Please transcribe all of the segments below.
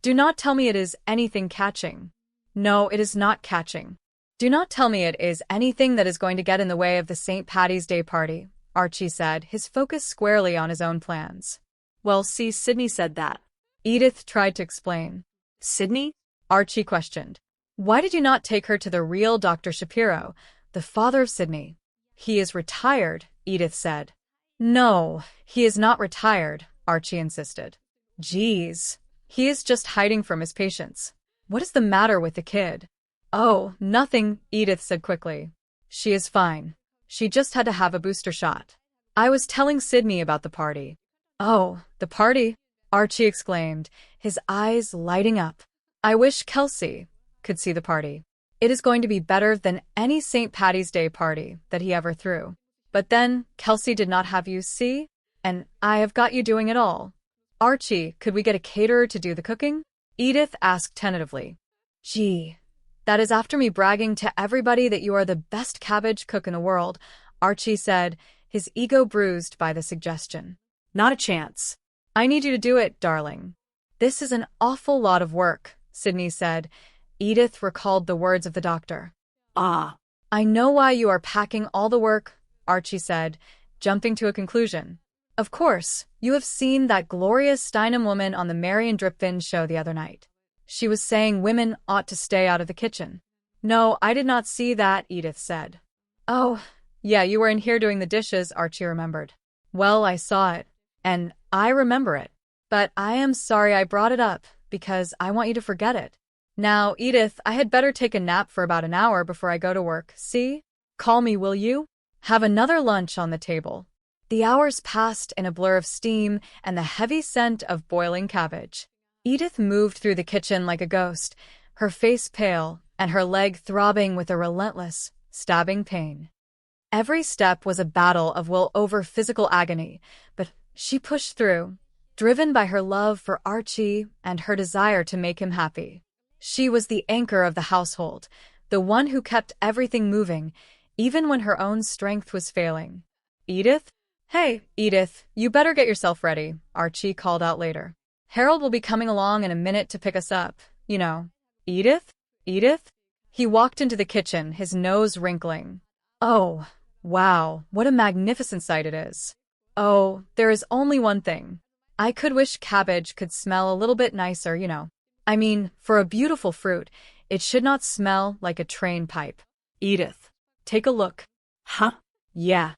Do not tell me it is anything catching. No, it is not catching. Do not tell me it is anything that is going to get in the way of the St. Patty's Day party, Archie said, his focus squarely on his own plans. Well, see, Sydney said that. Edith tried to explain. Sydney? Archie questioned. Why did you not take her to the real Dr. Shapiro, the father of Sydney? He is retired, Edith said. No, he is not retired, Archie insisted. Geez, he is just hiding from his patients. What is the matter with the kid? Oh, nothing, Edith said quickly. She is fine. She just had to have a booster shot. I was telling Sydney about the party. Oh, the party? Archie exclaimed, his eyes lighting up. I wish Kelsey could see the party. It is going to be better than any St. Patty's Day party that he ever threw. But then, Kelsey did not have you see, and I have got you doing it all. Archie, could we get a caterer to do the cooking? Edith asked tentatively. Gee, that is after me bragging to everybody that you are the best cabbage cook in the world, Archie said, his ego bruised by the suggestion. Not a chance. I need you to do it, darling. This is an awful lot of work, Sydney said. Edith recalled the words of the doctor. Ah. I know why you are packing all the work, Archie said, jumping to a conclusion. Of course, you have seen that Gloria Steinem woman on the Marion Dripvin show the other night. She was saying women ought to stay out of the kitchen. No, I did not see that, Edith said. Oh, yeah, you were in here doing the dishes, Archie remembered. Well, I saw it, and I remember it. But I am sorry I brought it up, because I want you to forget it. Now, Edith, I had better take a nap for about an hour before I go to work, see? Call me, will you? Have another lunch on the table. The hours passed in a blur of steam and the heavy scent of boiling cabbage. Edith moved through the kitchen like a ghost, her face pale and her leg throbbing with a relentless, stabbing pain. Every step was a battle of will over physical agony, but she pushed through, driven by her love for Archie and her desire to make him happy. She was the anchor of the household, the one who kept everything moving, even when her own strength was failing. Edith? Hey, Edith, you better get yourself ready, Archie called out later. Harold will be coming along in a minute to pick us up, you know. Edith? Edith? He walked into the kitchen, his nose wrinkling. Oh, wow, what a magnificent sight it is. Oh, there is only one thing. I could wish cabbage could smell a little bit nicer, you know. I mean, for a beautiful fruit, it should not smell like a train pipe. Edith, take a look. Huh? Yeah.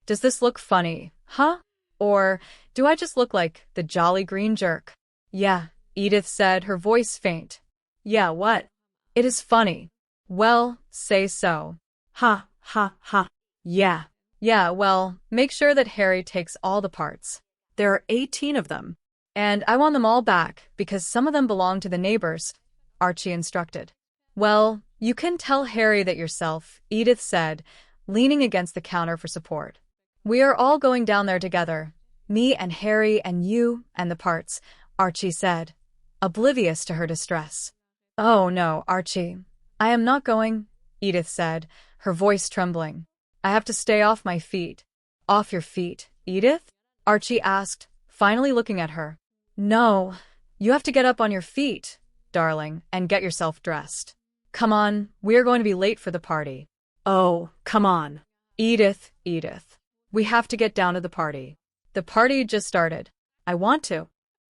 Does this look funny, huh? Or do I just look like the jolly green jerk? Yeah, Edith said, her voice faint. Yeah, what? It is funny. Well, say so. Ha, ha, ha. Yeah. Yeah, well, make sure that Harry takes all the parts. There are 18 of them. And I want them all back, because some of them belong to the neighbors, Archie instructed. Well, you can tell Harry that yourself, Edith said, leaning against the counter for support. We are all going down there together. Me and Harry and you and the parts, Archie said, oblivious to her distress. Oh no, Archie. I am not going, Edith said, her voice trembling. I have to stay off my feet. Off your feet, Edith? Archie asked, finally looking at her. No, you have to get up on your feet, darling, and get yourself dressed. Come on, we are going to be late for the party. Oh, come on. Edith, Edith. We have to get down to the party. The party just started. I want to.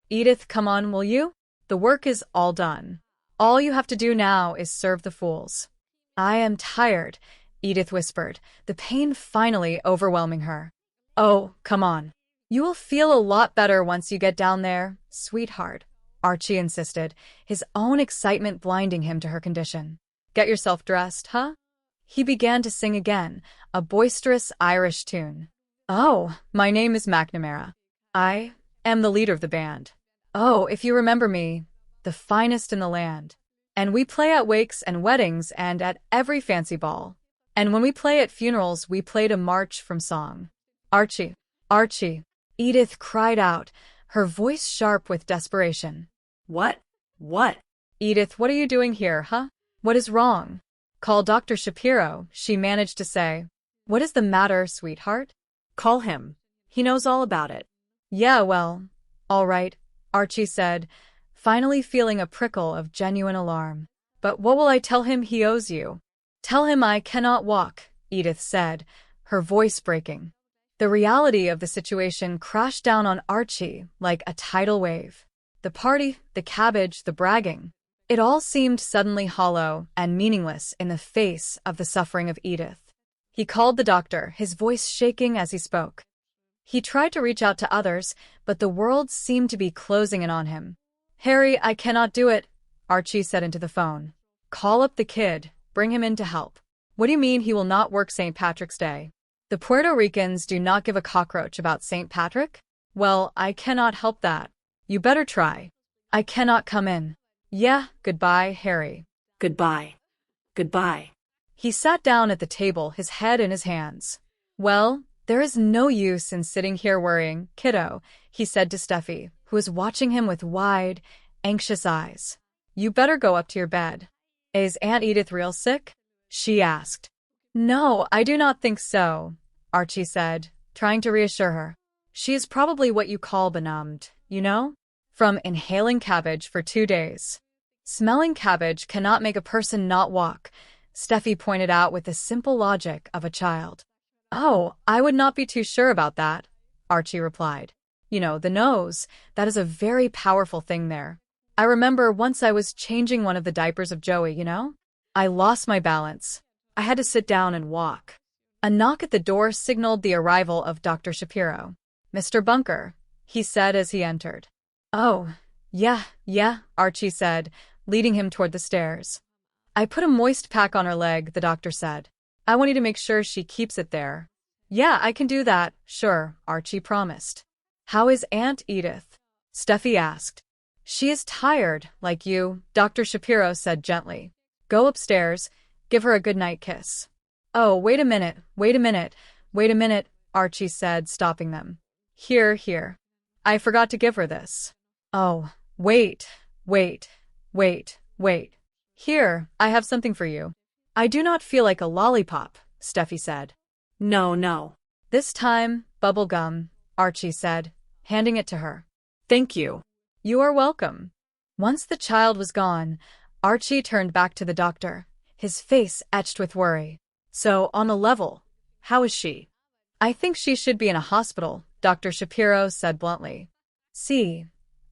Edith, come on, will you? The work is all done. All you have to do now is serve the fools. I am tired, Edith whispered, the pain finally overwhelming her. Oh, come on. You will feel a lot better once you get down there, sweetheart, Archie insisted, his own excitement blinding him to her condition. Get yourself dressed, huh? He began to sing again, a boisterous Irish tune. Oh, my name is McNamara. I am the leader of the band. Oh, if you remember me, the finest in the land. And we play at wakes and weddings and at every fancy ball. And when we play at funerals, we played a march from song. Archie, Archie, Edith cried out, her voice sharp with desperation. What? What? Edith, what are you doing here, huh? What is wrong? Call Dr. Shapiro, she managed to say. What is the matter, sweetheart? Call him. He knows all about it. Yeah, well, all right, Archie said, finally feeling a prickle of genuine alarm. But what will I tell him he owes you? Tell him I cannot walk, Edith said, her voice breaking. The reality of the situation crashed down on Archie like a tidal wave. The party, the cabbage, the bragging. It all seemed suddenly hollow and meaningless in the face of the suffering of Edith. He called the doctor, his voice shaking as he spoke. He tried to reach out to others, but the world seemed to be closing in on him. Harry, I cannot do it, Archie said into the phone. Call up the kid, bring him in to help. What do you mean he will not work St. Patrick's Day? The Puerto Ricans do not give a cockroach about St. Patrick? Well, I cannot help that. You better try. I cannot come in. Yeah, goodbye, Harry. Goodbye. Goodbye. He sat down at the table, his head in his hands. Well, there is no use in sitting here worrying, kiddo, he said to Steffi, who was watching him with wide, anxious eyes. You better go up to your bed. Is Aunt Edith real sick? She asked. No, I do not think so, Archie said, trying to reassure her. She is probably what you call benumbed, you know? From inhaling cabbage for 2 days. Smelling cabbage cannot make a person not walk, Steffi pointed out with the simple logic of a child. Oh, I would not be too sure about that, Archie replied. You know, the nose, that is a very powerful thing there. I remember once I was changing one of the diapers of Joey, you know? I lost my balance. I had to sit down and walk. A knock at the door signaled the arrival of Dr. Shapiro. Mr. Bunker, he said as he entered. Oh, yeah, Archie said, leading him toward the stairs. I put a moist pack on her leg, the doctor said. I want you to make sure she keeps it there. Yeah, I can do that, sure, Archie promised. How is Aunt Edith? Steffi asked. She is tired, like you, Dr. Shapiro said gently. Go upstairs, give her a goodnight kiss. Oh, wait a minute, Archie said, stopping them. Here. I forgot to give her this. Oh, wait. Here, I have something for you. I do not feel like a lollipop, Steffi said. No. This time, bubble gum, Archie said, handing it to her. Thank you. You are welcome. Once the child was gone, Archie turned back to the doctor, his face etched with worry. So, on a level, how is she? I think she should be in a hospital, Dr. Shapiro said bluntly. See,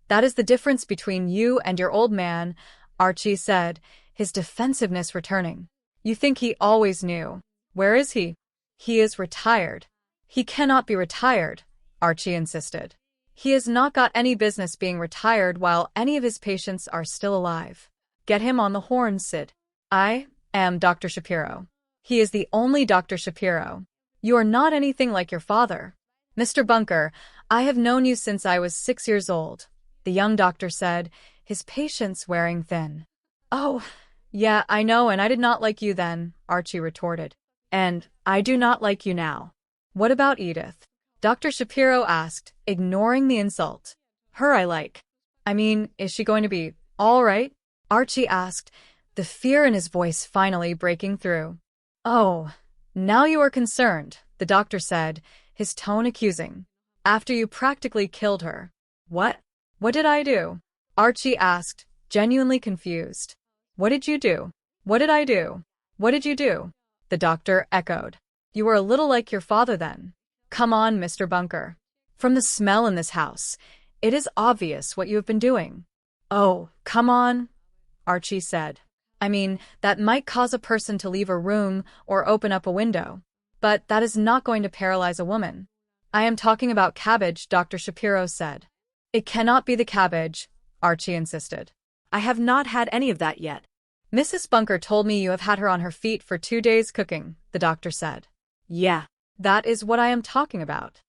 that is the difference between you and your old man, Archie said, his defensiveness returning. You think he always knew. Where is he? He is retired. He cannot be retired, Archie insisted. He has not got any business being retired while any of his patients are still alive. Get him on the horn, Sid. I am Dr. Shapiro. He is the only Dr. Shapiro. You are not anything like your father. Mr. Bunker, I have known you since I was 6 years old, the young doctor said, his patience wearing thin. Oh, yeah, I know, and I did not like you then, Archie retorted. And I do not like you now. What about Edith? Dr. Shapiro asked, ignoring the insult. Her I like. I mean, is she going to be all right? Archie asked, the fear in his voice finally breaking through. Oh, now you are concerned, the doctor said, his tone accusing. After you practically killed her. What? What did I do? Archie asked, genuinely confused. What did you do? What did I do? What did you do? The doctor echoed. You were a little like your father then. Come on, Mr. Bunker. From the smell in this house, it is obvious what you have been doing. Oh, come on, Archie said. I mean, that might cause a person to leave a room or open up a window. But that is not going to paralyze a woman. I am talking about Cabbage, Dr. Shapiro said. It cannot be the Cabbage, Archie insisted. I have not had any of that yet. Mrs. Bunker told me you have had her on her feet for 2 days cooking, the doctor said. Yeah, that is what I am talking about.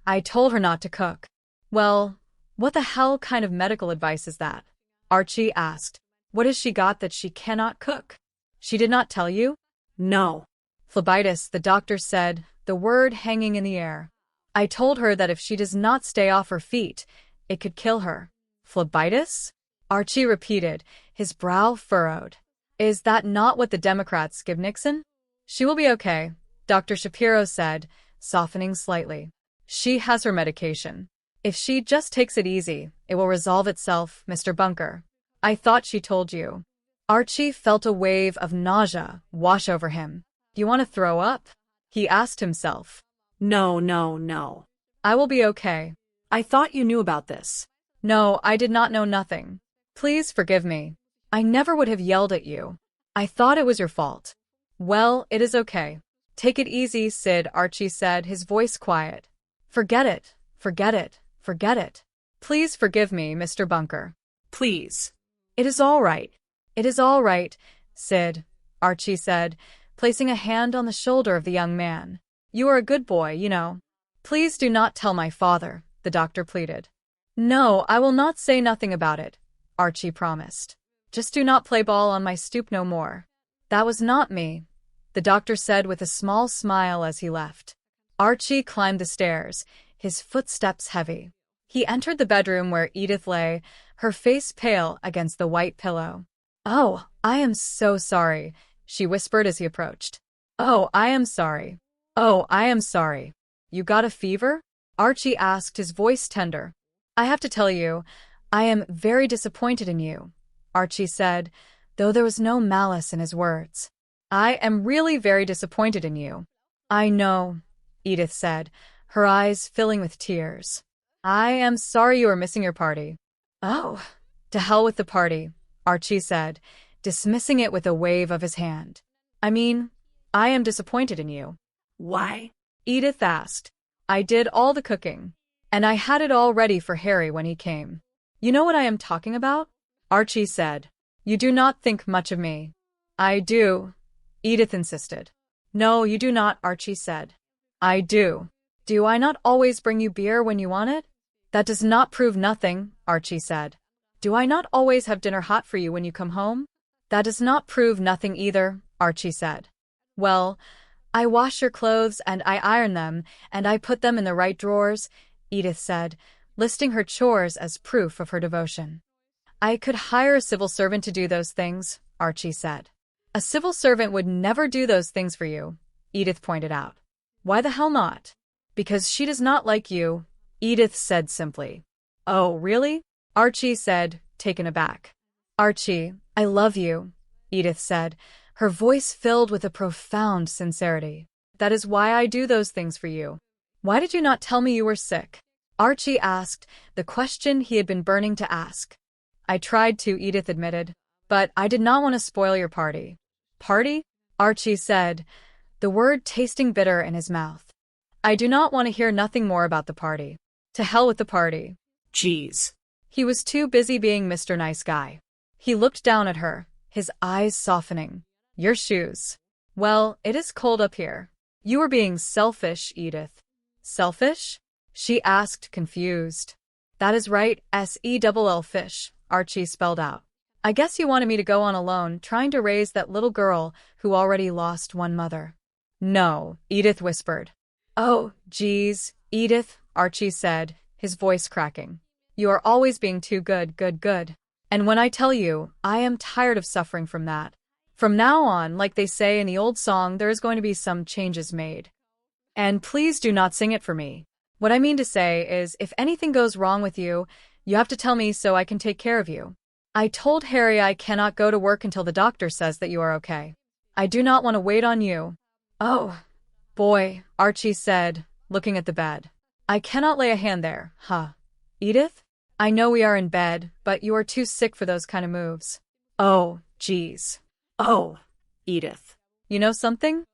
I told her not to cook. Well, what the hell kind of medical advice is that? Archie asked. What has she got that she cannot cook? She did not tell you? No. Phlebitis, the doctor said, the word hanging in the air. I told her that if she does not stay off her feet, it could kill her. Phlebitis? Archie repeated, his brow furrowed. Is that not what the Democrats give Nixon? She will be okay, Dr. Shapiro said, softening slightly. She has her medication. If she just takes it easy, it will resolve itself, Mr. Bunker. I thought she told you. Archie felt a wave of nausea wash over him. Do you want to throw up? He asked himself. No, no, no. I will be okay. I thought you knew about this. No, I did not know nothing. Please forgive me. I never would have yelled at you. I thought it was your fault. Well, it is okay. Take it easy, Sid, Archie said, his voice quiet. Forget it, forget it, forget it. Please forgive me, Mr. Bunker. Please. It is all right. It is all right, Sid, Archie said, placing a hand on the shoulder of the young man. You are a good boy, you know. Please do not tell my father, the doctor pleaded. No, I will not say nothing about it, Archie promised. Just do not play ball on my stoop no more. That was not me, the doctor said with a small smile as he left. Archie climbed the stairs, his footsteps heavy. He entered the bedroom where Edith lay, her face pale against the white pillow. Oh, I am so sorry, she whispered as he approached. Oh, I am sorry. Oh, I am sorry. You got a fever? Archie asked, his voice tender. I have to tell you, I am very disappointed in you, Archie said, though there was no malice in his words. I am really very disappointed in you. I know, Edith said, her eyes filling with tears. I am sorry you are missing your party. Oh, to hell with the party, Archie said, dismissing it with a wave of his hand. I mean, I am disappointed in you. Why? Edith asked. I did all the cooking, and I had it all ready for Harry when he came. You know what I am talking about? Archie said. You do not think much of me. I do, Edith insisted. No, you do not, Archie said. I do. Do I not always bring you beer when you want it? That does not prove nothing, Archie said. Do I not always have dinner hot for you when you come home? That does not prove nothing either, Archie said. Well, I wash your clothes and I iron them and I put them in the right drawers, Edith said, listing her chores as proof of her devotion. I could hire a civil servant to do those things, Archie said. A civil servant would never do those things for you, Edith pointed out. Why the hell not? Because she does not like you, Edith said simply. Oh, really? Archie said, taken aback. Archie, I love you, Edith said, her voice filled with a profound sincerity. That is why I do those things for you. Why did you not tell me you were sick? Archie asked, the question he had been burning to ask. I tried to, Edith admitted, but I did not want to spoil your party. Party? Archie said, the word tasting bitter in his mouth. I do not want to hear nothing more about the party. To hell with the party. Jeez. He was too busy being Mr. Nice Guy. He looked down at her, his eyes softening. Your shoes. Well, it is cold up here. You are being selfish, Edith. Selfish? She asked, confused. That is right, S-E-double-L fish, Archie spelled out. I guess you wanted me to go on alone, trying to raise that little girl who already lost one mother. No, Edith whispered. Oh, geez, Edith, Archie said, his voice cracking. You are always being too good. And when I tell you, I am tired of suffering from that. From now on, like they say in the old song, there is going to be some changes made. And please do not sing it for me. What I mean to say is, if anything goes wrong with you, you have to tell me so I can take care of you. I told Harry I cannot go to work until the doctor says that you are okay. I do not want to wait on you. Oh, boy, Archie said, looking at the bed. I cannot lay a hand there, huh? Edith? I know we are in bed, but you are too sick for those kind of moves. Oh, geez. Oh, Edith. You know something?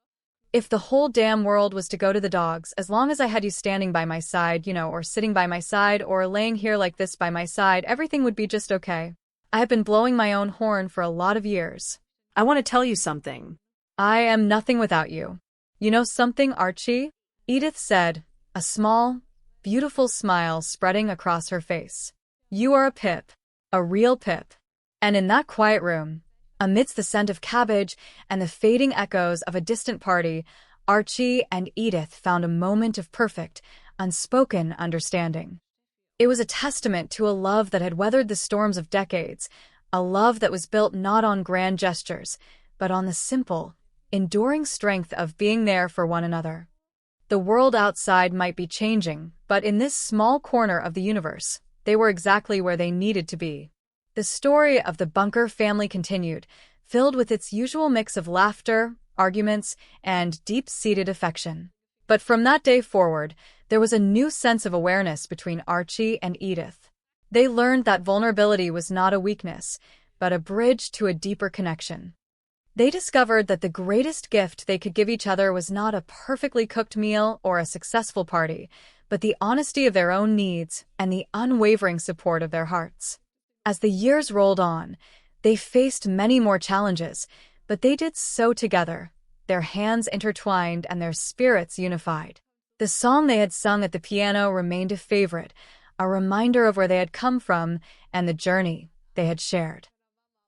If the whole damn world was to go to the dogs, as long as I had you standing by my side, or sitting by my side, or laying here like this by my side, everything would be just okay. I have been blowing my own horn for a lot of years. I want to tell you something. I am nothing without you. You know something, Archie? Edith said, a small, beautiful smile spreading across her face. You are a pip. A real pip. And in that quiet room, amidst the scent of cabbage and the fading echoes of a distant party, Archie and Edith found a moment of perfect, unspoken understanding. It was a testament to a love that had weathered the storms of decades, a love that was built not on grand gestures, but on the simple, enduring strength of being there for one another. The world outside might be changing, but in this small corner of the universe, they were exactly where they needed to be. The story of the Bunker family continued, filled with its usual mix of laughter, arguments, and deep-seated affection. But from that day forward, there was a new sense of awareness between Archie and Edith. They learned that vulnerability was not a weakness, but a bridge to a deeper connection. They discovered that the greatest gift they could give each other was not a perfectly cooked meal or a successful party, but the honesty of their own needs and the unwavering support of their hearts. As the years rolled on, they faced many more challenges, but they did so together, their hands intertwined and their spirits unified. The song they had sung at the piano remained a favorite, a reminder of where they had come from and the journey they had shared.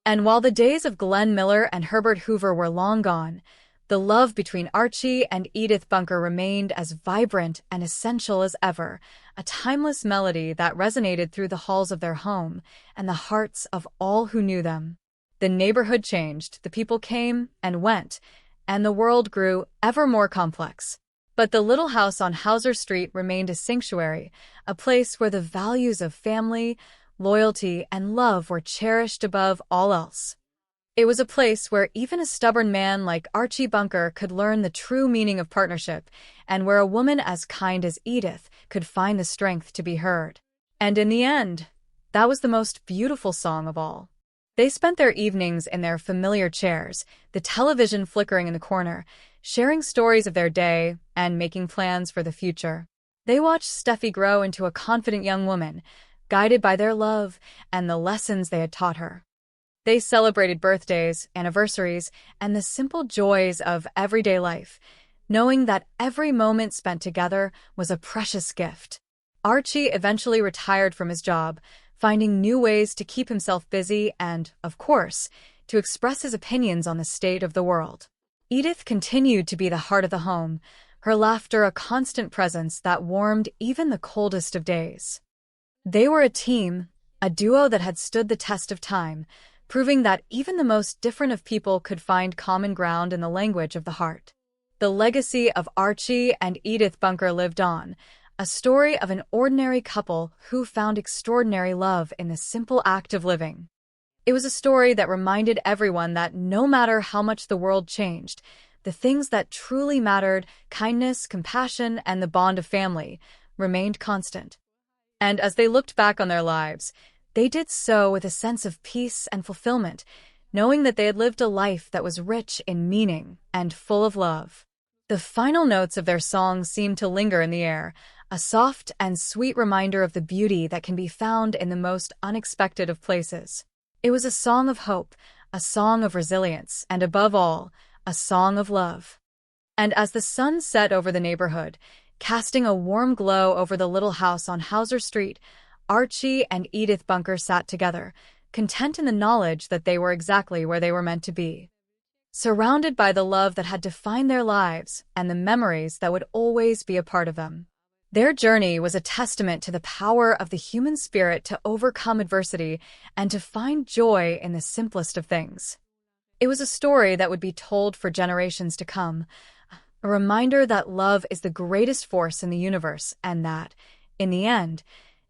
And while the days of Glenn Miller and Herbert Hoover were long gone, the love between Archie and Edith Bunker remained as vibrant and essential as ever, a timeless melody that resonated through the halls of their home and the hearts of all who knew them. The neighborhood changed, the people came and went, and the world grew ever more complex. But the little house on Hauser Street remained a sanctuary, a place where the values of family, loyalty, and love were cherished above all else. It was a place where even a stubborn man like Archie Bunker could learn the true meaning of partnership, and where a woman as kind as Edith could find the strength to be heard. And in the end, that was the most beautiful song of all. They spent their evenings in their familiar chairs, the television flickering in the corner, sharing stories of their day and making plans for the future. They watched Steffi grow into a confident young woman, guided by their love and the lessons they had taught her. They celebrated birthdays, anniversaries, and the simple joys of everyday life, knowing that every moment spent together was a precious gift. Archie eventually retired from his job, finding new ways to keep himself busy and, of course, to express his opinions on the state of the world. Edith continued to be the heart of the home, her laughter a constant presence that warmed even the coldest of days. They were a team, a duo that had stood the test of time, proving that even the most different of people could find common ground in the language of the heart. The legacy of Archie and Edith Bunker lived on, a story of an ordinary couple who found extraordinary love in the simple act of living. It was a story that reminded everyone that no matter how much the world changed, the things that truly mattered, kindness, compassion, and the bond of family, remained constant. And as they looked back on their lives, they did so with a sense of peace and fulfillment, knowing that they had lived a life that was rich in meaning and full of love. The final notes of their song seemed to linger in the air, a soft and sweet reminder of the beauty that can be found in the most unexpected of places. It was a song of hope, a song of resilience, and above all, a song of love. And as the sun set over the neighborhood, casting a warm glow over the little house on Hauser Street, Archie and Edith Bunker sat together, content in the knowledge that they were exactly where they were meant to be. Surrounded by the love that had defined their lives and the memories that would always be a part of them. Their journey was a testament to the power of the human spirit to overcome adversity and to find joy in the simplest of things. It was a story that would be told for generations to come, a reminder that love is the greatest force in the universe and that, in the end,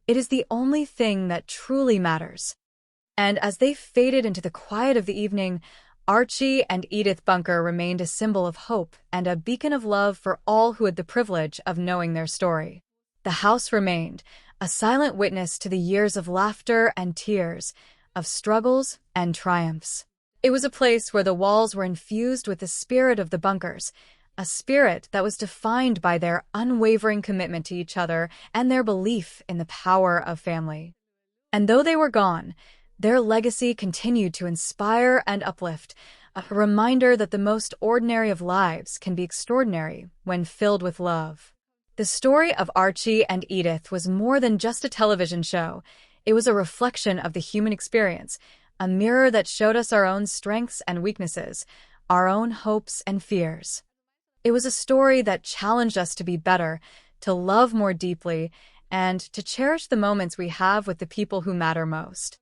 it is the only thing that truly matters. And as they faded into the quiet of the evening, Archie and Edith Bunker remained a symbol of hope and a beacon of love for all who had the privilege of knowing their story. The house remained, a silent witness to the years of laughter and tears, of struggles and triumphs. It was a place where the walls were infused with the spirit of the Bunkers, a spirit that was defined by their unwavering commitment to each other and their belief in the power of family. And though they were gone, their legacy continued to inspire and uplift, a reminder that the most ordinary of lives can be extraordinary when filled with love. The story of Archie and Edith was more than just a television show. It was a reflection of the human experience, a mirror that showed us our own strengths and weaknesses, our own hopes and fears. It was a story that challenged us to be better, to love more deeply, and to cherish the moments we have with the people who matter most.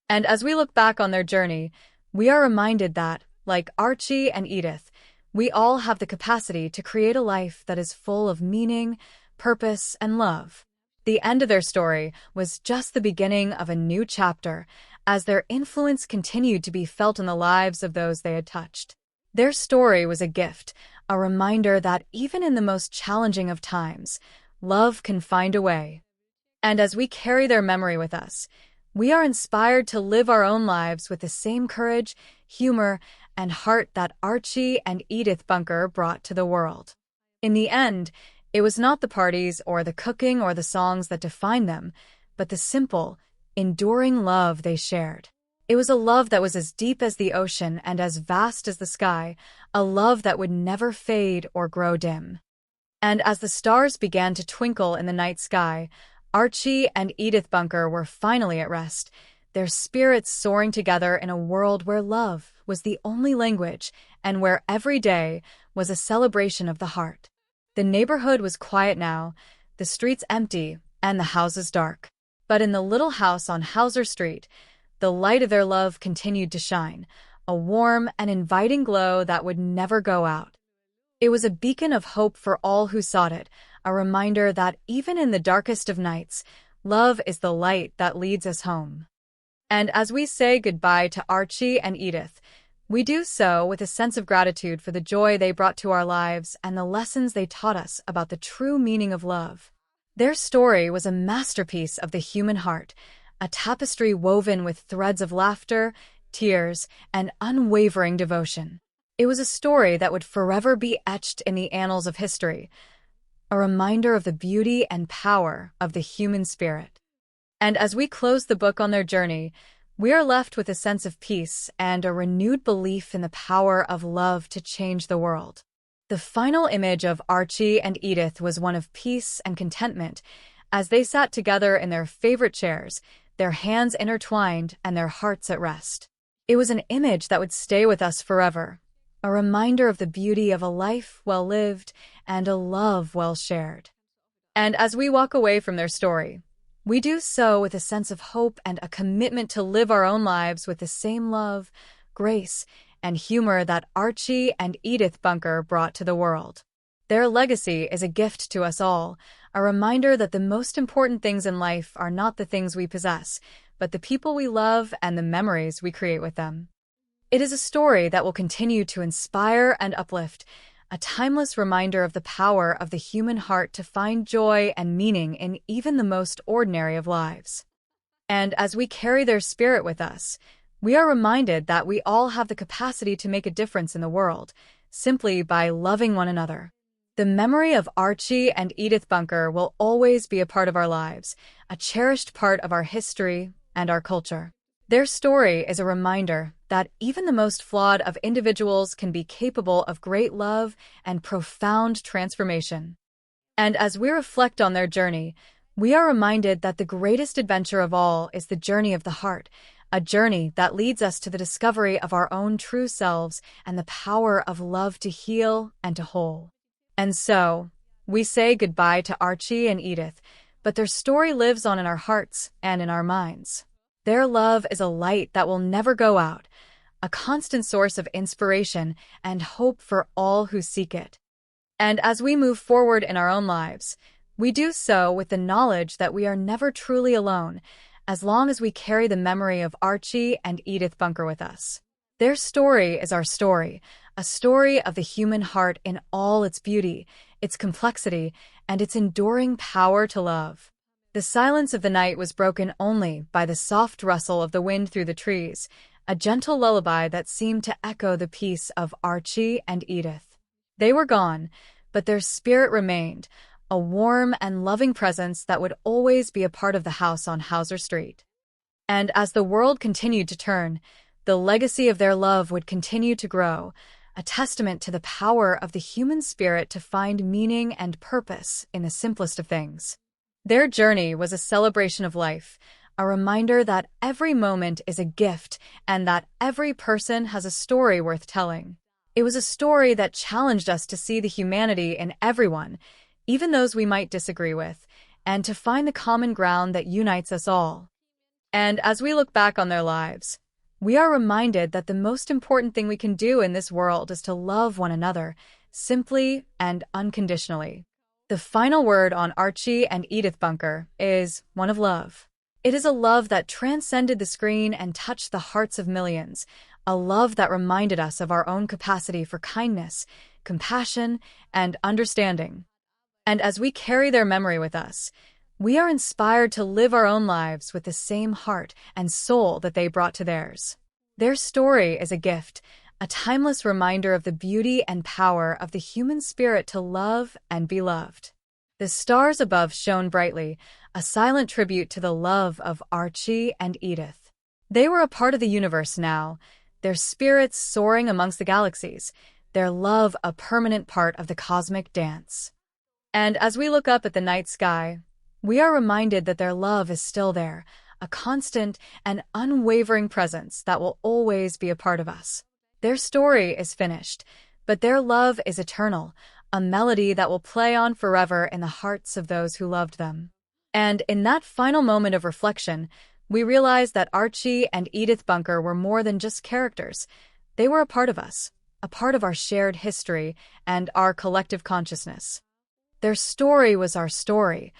And as we look back on their journey, we are reminded that, like Archie and Edith, We all have the capacity to create a life that is full of meaning, purpose, and love. The end of their story was just the beginning of a new chapter, as their influence continued to be felt in the lives of those they had touched. Their story was a gift, a reminder that even in the most challenging of times, love can find a way. And as we carry their memory with us, we are inspired to live our own lives with the same courage, humor, and heart that Archie and Edith Bunker brought to the world. In the end, it was not the parties or the cooking or the songs that defined them, but the simple, enduring love they shared. It was a love that was as deep as the ocean and as vast as the sky, a love that would never fade or grow dim. And as the stars began to twinkle in the night sky, Archie and Edith Bunker were finally at rest, their spirits soaring together in a world where love was the only language and where every day was a celebration of the heart. The neighborhood was quiet now, the streets empty, and the houses dark. But in the little house on Hauser Street, the light of their love continued to shine, a warm and inviting glow that would never go out. It was a beacon of hope for all who sought it, a reminder that even in the darkest of nights, love is the light that leads us home. And as we say goodbye to Archie and Edith, we do so with a sense of gratitude for the joy they brought to our lives and the lessons they taught us about the true meaning of love. Their story was a masterpiece of the human heart, a tapestry woven with threads of laughter, tears, and unwavering devotion. It was a story that would forever be etched in the annals of history, a reminder of the beauty and power of the human spirit. And as we close the book on their journey, we are left with a sense of peace and a renewed belief in the power of love to change the world. The final image of Archie and Edith was one of peace and contentment as they sat together in their favorite chairs, their hands intertwined and their hearts at rest. It was an image that would stay with us forever, a reminder of the beauty of a life well lived and a love well shared. And as we walk away from their story, we do so with a sense of hope and a commitment to live our own lives with the same love, grace, and humor that Archie and Edith Bunker brought to the world. Their legacy is a gift to us all, a reminder that the most important things in life are not the things we possess, but the people we love and the memories we create with them. It is a story that will continue to inspire and uplift, a timeless reminder of the power of the human heart to find joy and meaning in even the most ordinary of lives. And as we carry their spirit with us, we are reminded that we all have the capacity to make a difference in the world, simply by loving one another. The memory of Archie and Edith Bunker will always be a part of our lives, a cherished part of our history and our culture. Their story is a reminder that even the most flawed of individuals can be capable of great love and profound transformation. And as we reflect on their journey, we are reminded that the greatest adventure of all is the journey of the heart, a journey that leads us to the discovery of our own true selves and the power of love to heal and to whole. And so, we say goodbye to Archie and Edith, but their story lives on in our hearts and in our minds. Their love is a light that will never go out, a constant source of inspiration and hope for all who seek it. And as we move forward in our own lives, we do so with the knowledge that we are never truly alone, as long as we carry the memory of Archie and Edith Bunker with us. Their story is our story, a story of the human heart in all its beauty, its complexity, and its enduring power to love. The silence of the night was broken only by the soft rustle of the wind through the trees, a gentle lullaby that seemed to echo the peace of Archie and Edith. They were gone, but their spirit remained, a warm and loving presence that would always be a part of the house on Hauser Street. And as the world continued to turn, the legacy of their love would continue to grow, a testament to the power of the human spirit to find meaning and purpose in the simplest of things. Their journey was a celebration of life, a reminder that every moment is a gift and that every person has a story worth telling. It was a story that challenged us to see the humanity in everyone, even those we might disagree with, and to find the common ground that unites us all. And as we look back on their lives, we are reminded that the most important thing we can do in this world is to love one another, simply and unconditionally. The final word on Archie and Edith Bunker is one of love. It is a love that transcended the screen and touched the hearts of millions, a love that reminded us of our own capacity for kindness, compassion, and understanding. And as we carry their memory with us, we are inspired to live our own lives with the same heart and soul that they brought to theirs. Their story is a gift, a timeless reminder of the beauty and power of the human spirit to love and be loved. The stars above shone brightly, a silent tribute to the love of Archie and Edith. They were a part of the universe now, their spirits soaring amongst the galaxies, their love a permanent part of the cosmic dance. And as we look up at the night sky, we are reminded that their love is still there, a constant and unwavering presence that will always be a part of us. Their story is finished, but their love is eternal, a melody that will play on forever in the hearts of those who loved them. And in that final moment of reflection, we realize that Archie and Edith Bunker were more than just characters. They were a part of us, a part of our shared history and our collective consciousness. Their story was our story,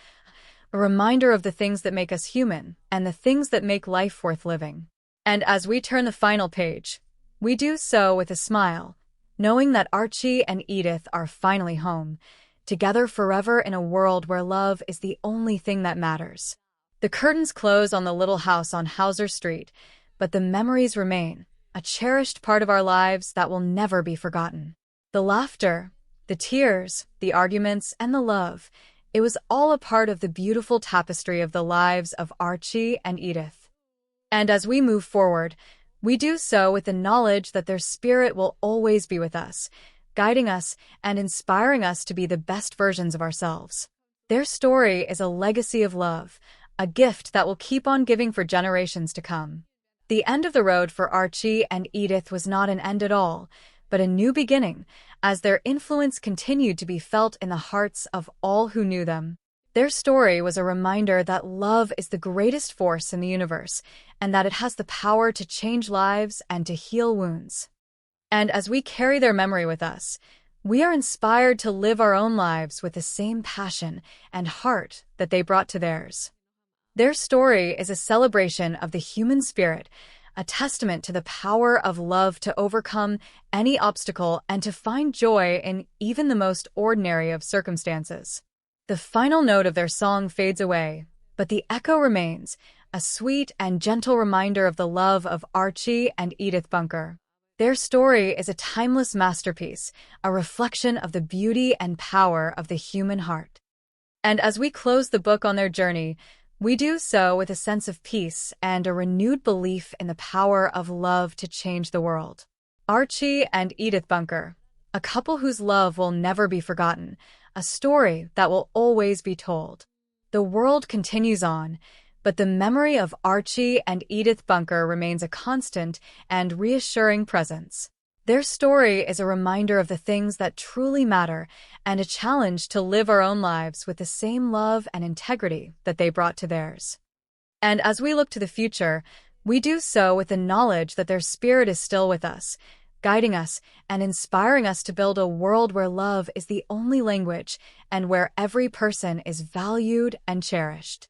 a reminder of the things that make us human and the things that make life worth living. And as we turn the final page, we do so with a smile, knowing that Archie and Edith are finally home, together forever in a world where love is the only thing that matters. The curtains close on the little house on Hauser Street, but the memories remain, a cherished part of our lives that will never be forgotten. The laughter, the tears, the arguments, and the love, it was all a part of the beautiful tapestry of the lives of Archie and Edith. And as we move forward, we do so with the knowledge that their spirit will always be with us, guiding us and inspiring us to be the best versions of ourselves. Their story is a legacy of love, a gift that will keep on giving for generations to come. The end of the road for Archie and Edith was not an end at all, but a new beginning, as their influence continued to be felt in the hearts of all who knew them. Their story was a reminder that love is the greatest force in the universe, and that it has the power to change lives and to heal wounds. And as we carry their memory with us, we are inspired to live our own lives with the same passion and heart that they brought to theirs. Their story is a celebration of the human spirit, a testament to the power of love to overcome any obstacle and to find joy in even the most ordinary of circumstances. The final note of their song fades away, but the echo remains, a sweet and gentle reminder of the love of Archie and Edith Bunker. Their story is a timeless masterpiece, a reflection of the beauty and power of the human heart. And as we close the book on their journey, we do so with a sense of peace and a renewed belief in the power of love to change the world. Archie and Edith Bunker, a couple whose love will never be forgotten, a story that will always be told. The world continues on, but the memory of Archie and Edith Bunker remains a constant and reassuring presence. Their story is a reminder of the things that truly matter and a challenge to live our own lives with the same love and integrity that they brought to theirs. And as we look to the future, we do so with the knowledge that their spirit is still with us, guiding us and inspiring us to build a world where love is the only language and where every person is valued and cherished.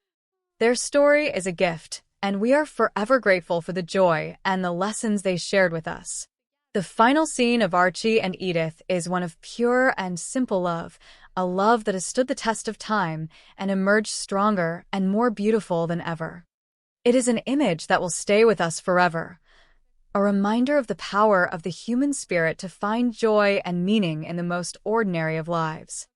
Their story is a gift, and we are forever grateful for the joy and the lessons they shared with us. The final scene of Archie and Edith is one of pure and simple love, a love that has stood the test of time and emerged stronger and more beautiful than ever. It is an image that will stay with us forever, a reminder of the power of the human spirit to find joy and meaning in the most ordinary of lives.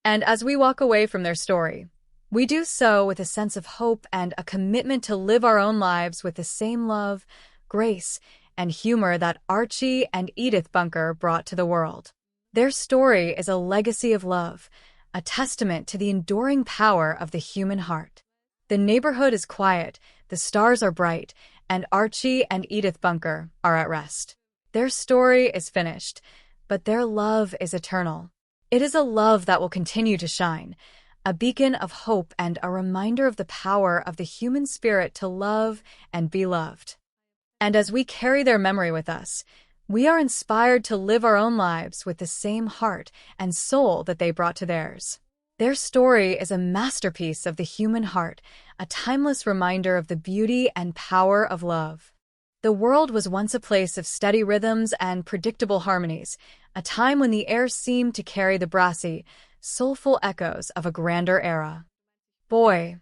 And as we walk away from their story, we do so with a sense of hope and a commitment to live our own lives with the same love, grace, and humor that Archie and Edith Bunker brought to the world. Their story is a legacy of love, a testament to the enduring power of the human heart. The neighborhood is quiet, the stars are bright, and Archie and Edith Bunker are at rest. Their story is finished, but their love is eternal. It is a love that will continue to shine, a beacon of hope and a reminder of the power of the human spirit to love and be loved. And as we carry their memory with us, we are inspired to live our own lives with the same heart and soul that they brought to theirs. Their story is a masterpiece of the human heart, a timeless reminder of the beauty and power of love. The world was once a place of steady rhythms and predictable harmonies, a time when the air seemed to carry the brassy, soulful echoes of a grander era. Boy,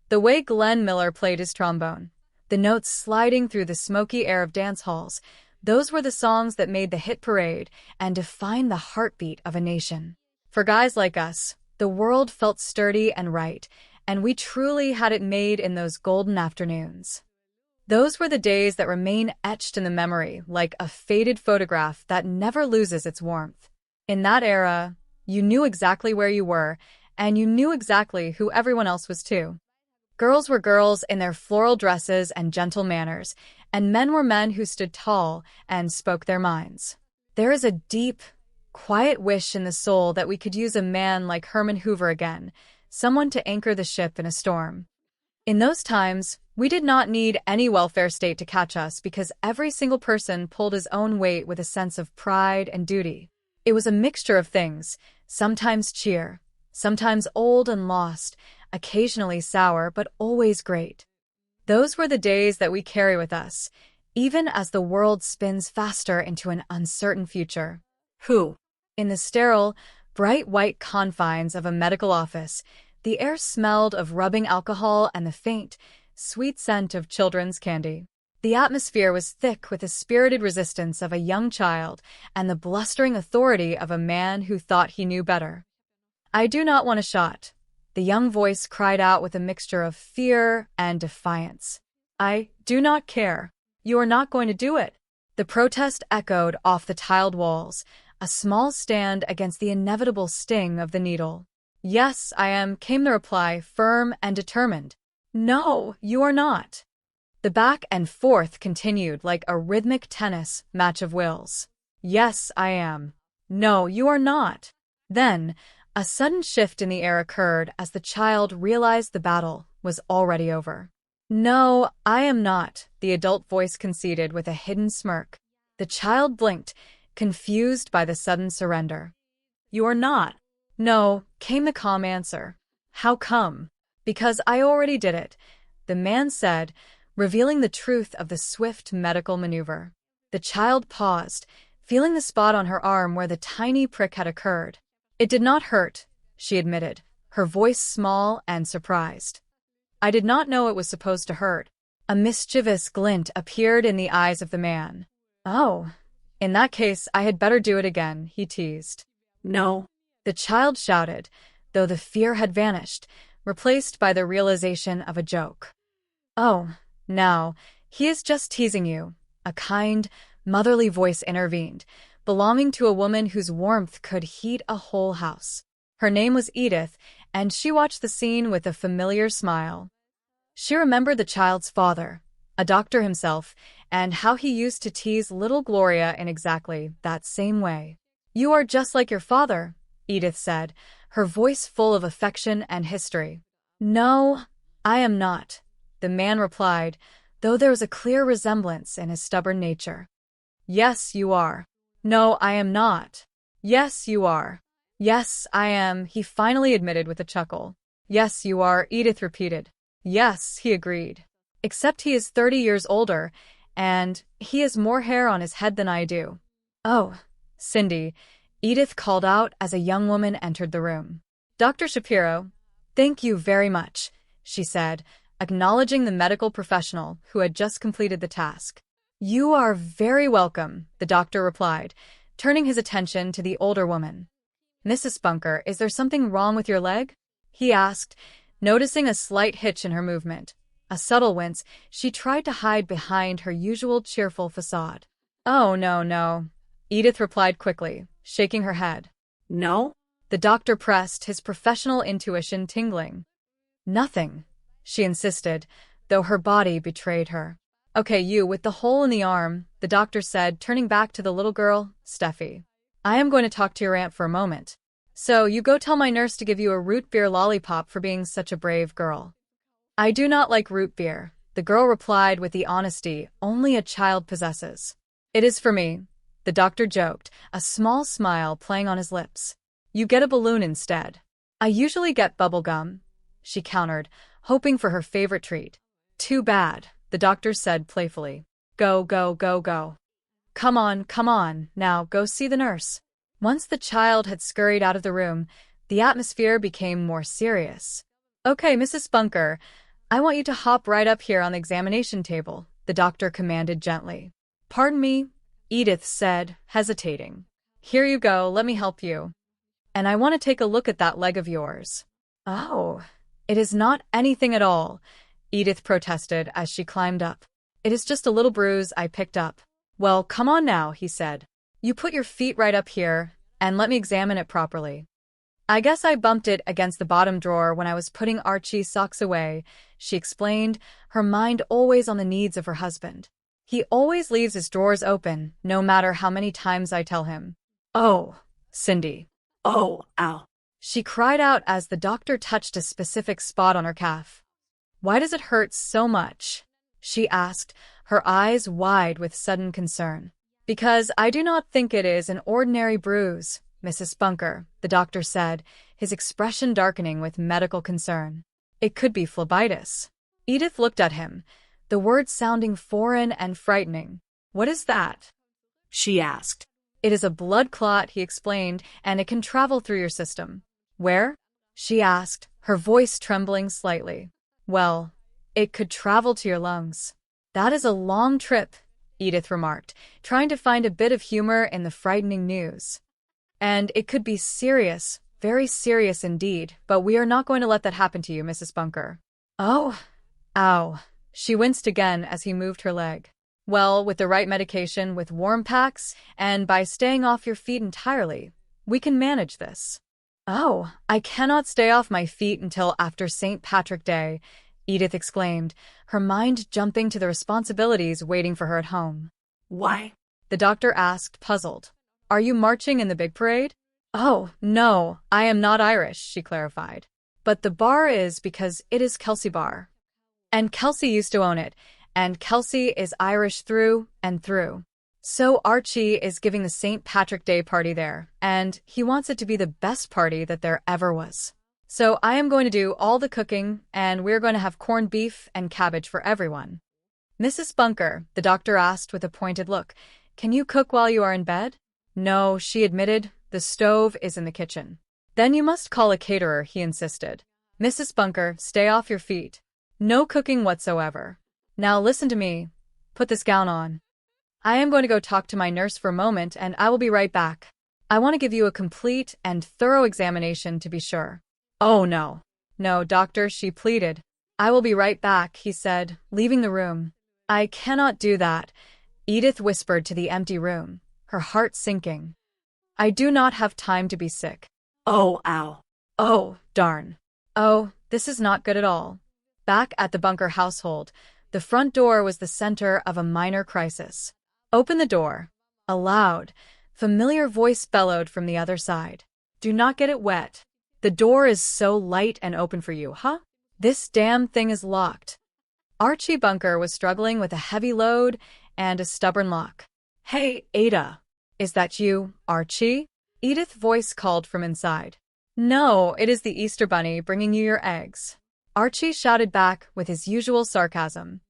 the way Glenn Miller played his trombone, the notes sliding through the smoky air of dance halls, those were the songs that made the hit parade and defined the heartbeat of a nation. For guys like us, the world felt sturdy and right, and we truly had it made in those golden afternoons. Those were the days that remain etched in the memory like a faded photograph that never loses its warmth. In that era, you knew exactly where you were, and you knew exactly who everyone else was too. Girls were girls in their floral dresses and gentle manners, and men were men who stood tall and spoke their minds. There is a deep, quiet wish in the soul that we could use a man like Herman Hoover again, someone to anchor the ship in a storm. In those times, we did not need any welfare state to catch us because every single person pulled his own weight with a sense of pride and duty. It was a mixture of things, sometimes cheer, sometimes old and lost, occasionally sour, but always great. Those were the days that we carry with us, even as the world spins faster into an uncertain future. Who? In the sterile, bright white confines of a medical office, the air smelled of rubbing alcohol and the faint, sweet scent of children's candy. The atmosphere was thick with the spirited resistance of a young child and the blustering authority of a man who thought he knew better. "I do not want a shot," the young voice cried out with a mixture of fear and defiance. "I do not care. You are not going to do it." The protest echoed off the tiled walls, a small stand against the inevitable sting of the needle. "Yes, I am," came the reply, firm and determined. "No, you are not." The back and forth continued like a rhythmic tennis match of wills. "Yes, I am." "No, you are not." Then, a sudden shift in the air occurred as the child realized the battle was already over. "No, I am not," the adult voice conceded with a hidden smirk. The child blinked, confused by the sudden surrender. "You are not." "No," came the calm answer. "How come?" "Because I already did it," the man said, revealing the truth of the swift medical maneuver. The child paused, feeling the spot on her arm where the tiny prick had occurred. "It did not hurt," she admitted, her voice small and surprised. "I did not know it was supposed to hurt." A mischievous glint appeared in the eyes of the man. "Oh, in that case, I had better do it again," he teased. "No," the child shouted, though the fear had vanished, replaced by the realization of a joke. "Oh, now, he is just teasing you," a kind, motherly voice intervened, belonging to a woman whose warmth could heat a whole house. Her name was Edith, and she watched the scene with a familiar smile. She remembered the child's father, a doctor himself, and how he used to tease little Gloria in exactly that same way. "You are just like your father," Edith said, her voice full of affection and history. "No, I am not," the man replied, though there was a clear resemblance in his stubborn nature. "Yes, you are." "No, I am not." "Yes, you are." "Yes, I am," he finally admitted with a chuckle. "Yes, you are," Edith repeated. "Yes," he agreed. "Except he is 30 years older, and he has more hair on his head than I do." "Oh, Cindy," Edith called out as a young woman entered the room. "Dr. Shapiro, thank you very much," she said, acknowledging the medical professional who had just completed the task. "You are very welcome," the doctor replied, turning his attention to the older woman. "Mrs. Bunker, is there something wrong with your leg?" he asked, noticing a slight hitch in her movement. A subtle wince, she tried to hide behind her usual cheerful facade. "Oh, no, no," Edith replied quickly, shaking her head. "No?" The doctor pressed, his professional intuition tingling. "Nothing," she insisted, though her body betrayed her. "Okay, you with the hole in the arm," the doctor said, turning back to the little girl, Steffi. "I am going to talk to your aunt for a moment. So you go tell my nurse to give you a root beer lollipop for being such a brave girl." "I do not like root beer," the girl replied with the honesty only a child possesses. It is for me, the doctor joked, a small smile playing on his lips. You get a balloon instead. I usually get bubble gum, she countered, hoping for her favorite treat. Too bad, the doctor said playfully. Go, go, go, go. Come on, now go see the nurse. Once the child had scurried out of the room, the atmosphere became more serious. Okay, Mrs. Bunker, I want you to hop right up here on the examination table, the doctor commanded gently. Pardon me, Edith said, hesitating. Here you go, let me help you. And I want to take a look at that leg of yours. Oh, it is not anything at all, Edith protested as she climbed up. It is just a little bruise I picked up. Well, come on now, he said. You put your feet right up here, and let me examine it properly. I guess I bumped it against the bottom drawer when I was putting Archie's socks away, she explained, her mind always on the needs of her husband. He always leaves his drawers open, no matter how many times I tell him. Oh, Cindy. Oh, ow. She cried out as the doctor touched a specific spot on her calf. Why does it hurt so much? She asked, her eyes wide with sudden concern. Because I do not think it is an ordinary bruise, Mrs. Bunker, the doctor said, his expression darkening with medical concern. It could be phlebitis. Edith looked at him, the words sounding foreign and frightening. What is that? She asked. It is a blood clot, he explained, and it can travel through your system. Where? She asked, her voice trembling slightly. Well, it could travel to your lungs. That is a long trip, Edith remarked, trying to find a bit of humor in the frightening news. And it could be serious, very serious indeed, but we are not going to let that happen to you, Mrs. Bunker. Oh, ow. She winced again as he moved her leg. Well, with the right medication, with warm packs, and by staying off your feet entirely, we can manage this. Oh, I cannot stay off my feet until after St. Patrick's Day, Edith exclaimed, her mind jumping to the responsibilities waiting for her at home. Why? The doctor asked, puzzled. Are you marching in the big parade? Oh, no, I am not Irish, she clarified. But the bar is because it is Kelsey Bar. And Kelsey used to own it, and Kelsey is Irish through and through. So Archie is giving the St. Patrick's Day party there, and he wants it to be the best party that there ever was. So I am going to do all the cooking, and we're going to have corned beef and cabbage for everyone. Mrs. Bunker, the doctor asked with a pointed look, can you cook while you are in bed? No, she admitted, the stove is in the kitchen. Then you must call a caterer, he insisted. Mrs. Bunker, stay off your feet. No cooking whatsoever. Now listen to me. Put this gown on. I am going to go talk to my nurse for a moment, and I will be right back. I want to give you a complete and thorough examination to be sure. Oh, no. No, doctor, she pleaded. I will be right back, he said, leaving the room. I cannot do that, Edith whispered to the empty room, her heart sinking. I do not have time to be sick. Oh, ow. Oh, darn. Oh, this is not good at all. Back at the Bunker household, the front door was the center of a minor crisis. Open the door. A loud, familiar voice bellowed from the other side. Do not get it wet. The door is so light and open for you, huh? This damn thing is locked. Archie Bunker was struggling with a heavy load and a stubborn lock. Hey, Ada. Is that you, Archie? Edith's voice called from inside. No, it is the Easter Bunny bringing you your eggs. Archie shouted back with his usual sarcasm.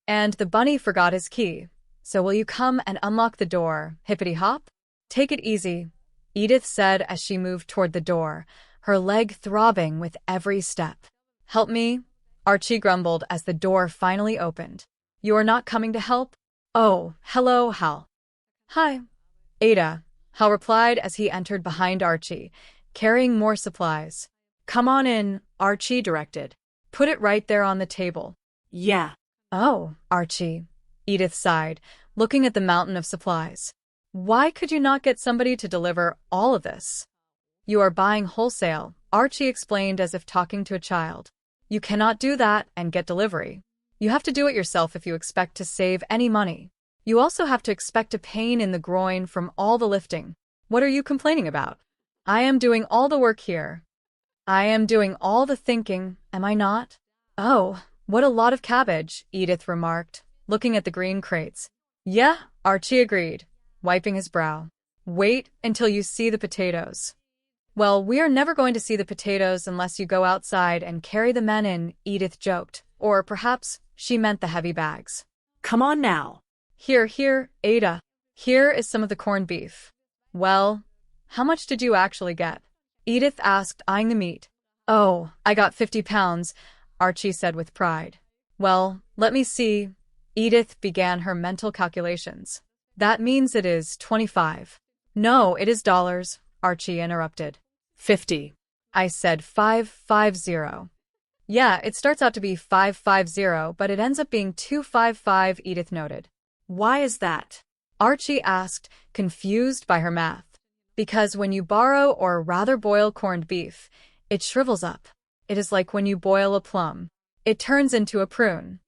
And the bunny forgot his key. So will you come and unlock the door, hippity-hop? Take it easy, Edith said as she moved toward the door, her leg throbbing with every step. Help me, Archie grumbled as the door finally opened. You are not coming to help? Oh, hello, Hal. Hi, Ada, Hal replied as he entered behind Archie, carrying more supplies. Come on in, Archie directed. Put it right there on the table. Yeah. Oh, Archie, Edith sighed, looking at the mountain of supplies. Why could you not get somebody to deliver all of this? You are buying wholesale, Archie explained as if talking to a child. You cannot do that and get delivery. You have to do it yourself if you expect to save any money. You also have to expect a pain in the groin from all the lifting. What are you complaining about? I am doing all the work here. I am doing all the thinking, am I not? Oh, What a lot of cabbage, Edith remarked, looking at the green crates. Yeah, Archie agreed, wiping his brow. Wait until you see the potatoes. Well, we are never going to see the potatoes unless you go outside and carry the men in, Edith joked. Or perhaps she meant the heavy bags. Come on now. Here, Ada. Here is some of the corned beef. Well, how much did you actually get? Edith asked, eyeing the meat. Oh, I got 50 pounds, Archie said with pride. Well, let me see. Edith began her mental calculations. That means it is 25. No, it is dollars, Archie interrupted. 50. I said 550. Yeah, it starts out to be 550, but it ends up being 255, Edith noted. Why is that? Archie asked, confused by her math. Because when you borrow or rather boil corned beef, it shrivels up. It is like when you boil a plum. It turns into a prune.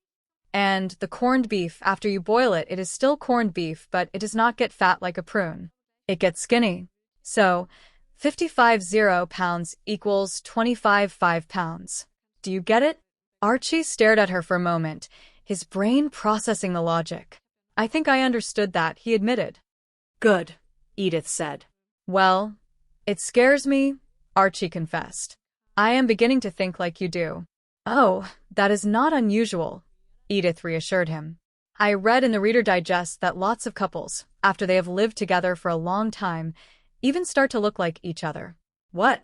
And the corned beef, after you boil it, it is still corned beef, but it does not get fat like a prune. It gets skinny. So, 55 pounds equals 25 pounds. Do you get it? Archie stared at her for a moment, his brain processing the logic. I think I understood that, he admitted. Good, Edith said. Well, it scares me, Archie confessed. I am beginning to think like you do. Oh, that is not unusual, Edith reassured him. I read in the Reader Digest that lots of couples, after they have lived together for a long time, even start to look like each other. What?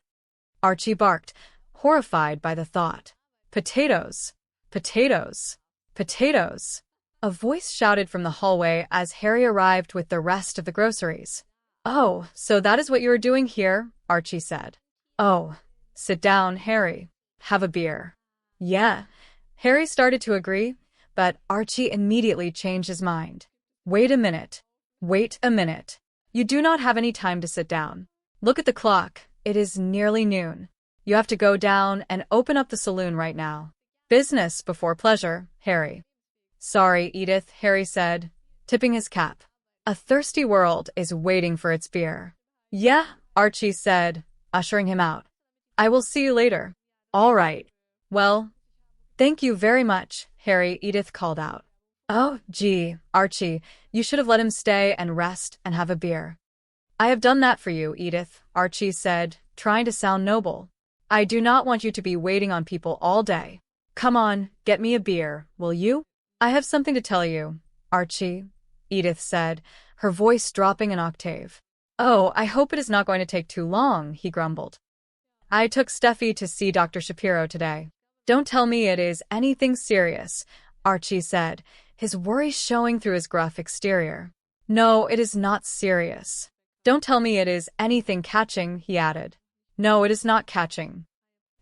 Archie barked, horrified by the thought. Potatoes. Potatoes. Potatoes. A voice shouted from the hallway as Harry arrived with the rest of the groceries. Oh, so that is what you are doing here, Archie said. Oh, sit down, Harry. Have a beer. Yeah. Harry started to agree, but Archie immediately changed his mind. Wait a minute. Wait a minute. You do not have any time to sit down. Look at the clock. It is nearly noon. You have to go down and open up the saloon right now. Business before pleasure, Harry. Sorry, Edith, Harry said, tipping his cap. A thirsty world is waiting for its beer. Yeah, Archie said, ushering him out. I will see you later. All right. Well, thank you very much, Harry, Edith called out. Oh, gee, Archie, you should have let him stay and rest and have a beer. I have done that for you, Edith, Archie said, trying to sound noble. I do not want you to be waiting on people all day. Come on, get me a beer, will you? I have something to tell you, Archie, Edith said, her voice dropping an octave. Oh, I hope it is not going to take too long, he grumbled. I took Steffi to see Dr. Shapiro today. Don't tell me it is anything serious, Archie said, his worry showing through his gruff exterior. No, it is not serious. Don't tell me it is anything catching, he added. No, it is not catching.